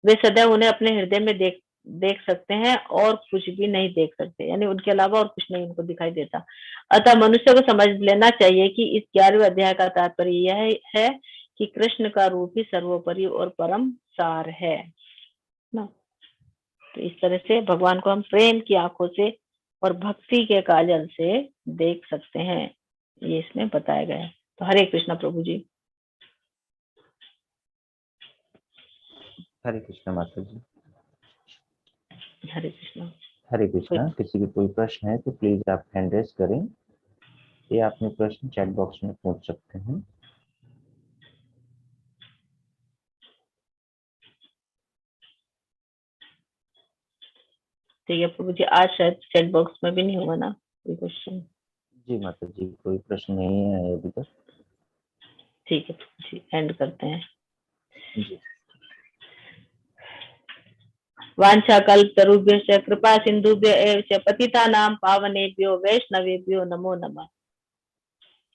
वे सदैव उन्हें अपने हृदय में देख सकते हैं और कुछ भी नहीं देख सकते, यानी उनके अलावा और कुछ नहीं उनको दिखाई देता। अतः मनुष्य को समझ लेना चाहिए कि इस 11वें अध्याय का तात्पर्य यह है कि कृष्ण का रूप ही सर्वोपरि और परम सार है ना। तो इस तरह से भगवान को हम प्रेम की आंखों से और भक्ति के काजल से देख सकते हैं, ये इसमें बताया गया है। तो हरे कृष्णा प्रभु जी। हरे कृष्णा माता जी। हरे कृष्णा। हरे कृष्णा। किसी की कोई प्रश्न है तो प्लीज आप हैंड रेज करें, या अपने प्रश्न चैट बॉक्स में पूछ सकते हैं। ठीक है प्रभु जी, आज शायद चैट बॉक्स में भी नहीं होगा ना कोई क्वेश्चन। जी माता जी, कोई प्रश्न नहीं है अभी तक। ठीक है प्रभु जी, एंड करते हैं जी। वांछा कल्पतरुभ्यश्च कृपा सिंधुभ्य एव च पतितानां पावनेभ्यो वैष्णवेभ्यो नमो नमः।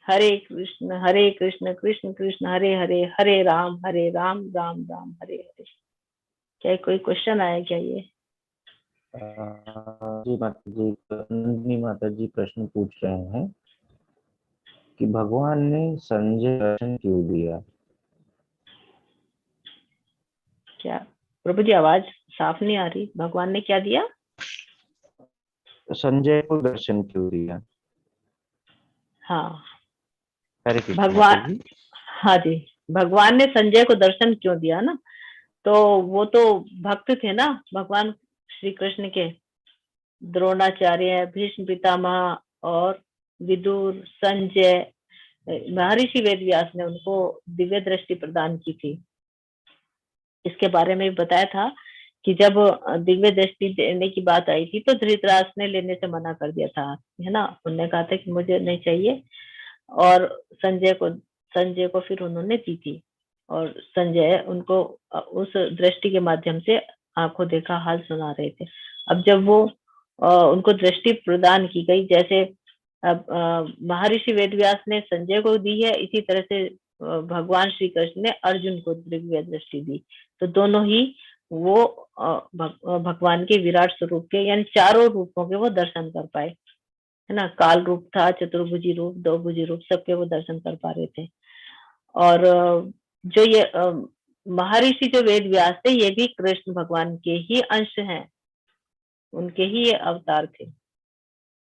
हरे कृष्ण कृष्ण कृष्ण हरे हरे, हरे राम राम राम हरे हरे। क्या कोई क्वेश्चन आया क्या ये? जी माता जी, नंदिनी माता जी प्रश्न पूछ रहे हैं कि भगवान ने संजय दर्शन क्यों दिया। क्या प्रभु जी, आवाज साफ नहीं आ रही। भगवान ने क्या दिया? संजय को दर्शन क्यों दिया। हाँ हरे कृष्ण माता भगवान, जी। हाँ जी, भगवान ने संजय को दर्शन क्यों दिया ना, तो वो तो भक्त थे ना भगवान श्री कृष्ण के। द्रोणाचार्य, भीष्म पितामह और विदुर, संजय, महर्षि वेदव्यास ने उनको दिव्य दृष्टि प्रदान की थी। इसके बारे में बताया था कि जब दिव्य दृष्टि देने की बात आई थी तो धृतराष्ट्र ने लेने से मना कर दिया था, है ना। उन्होंने कहा था कि मुझे नहीं चाहिए, और संजय को फिर उन्होंने दी थी, और संजय उनको उस दृष्टि के माध्यम से आंखों देखा हाल सुना रहे थे। अब जब वो उनको दृष्टि प्रदान की गई, जैसे अब महर्षि वेदव्यास ने संजय को दी है, इसी तरह से भगवान श्री कृष्ण ने अर्जुन को दिव्य दृष्टि दी। तो दोनों ही वो भगवान के विराट स्वरूप के यानी चारों रूपों के वो दर्शन कर पाए, है ना। काल रूप था, चतुर्भुजी रूप, दो भुजी रूप, सबके वो दर्शन कर पा रहे थे। और जो ये महर्षि जो वेद व्यास थे, ये भी कृष्ण भगवान के ही अंश हैं, उनके ही ये अवतार थे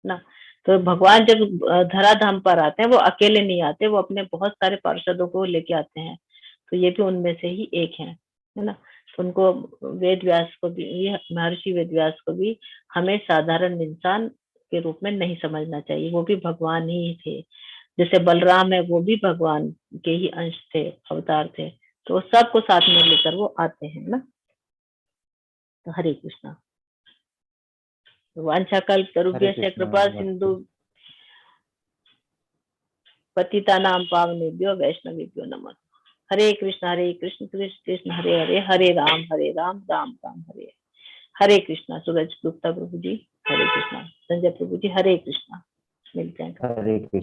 ना। तो भगवान जब धराधाम पर आते हैं वो अकेले नहीं आते, वो अपने बहुत सारे पार्षदों को लेके आते हैं। तो ये भी उनमें से ही एक है ना। तो उनको वेद व्यास को भी, महर्षि वेद व्यास को भी हमें साधारण इंसान के रूप में नहीं समझना चाहिए, वो भी भगवान ही थे। जैसे बलराम है, वो भी भगवान के ही अंश थे, अवतार थे। तो सबको साथ में लेकर वो आते हैं ना। तो हरे कृष्णा। वांछाकल्प तरुभ्यश्च हरे कृपा कृष्णा सिंधु पतितानां पावनेभ्यो वैष्णवेभ्यो नमः। हरे कृष्ण कृष्ण कृष्ण हरे हरे, हरे राम राम राम हरे हरे कृष्णा। सूरज गुप्ता प्रभु जी हरे कृष्णा। संजय प्रभु जी हरे कृष्णा। मिलते हैं। हरे कृष्णा।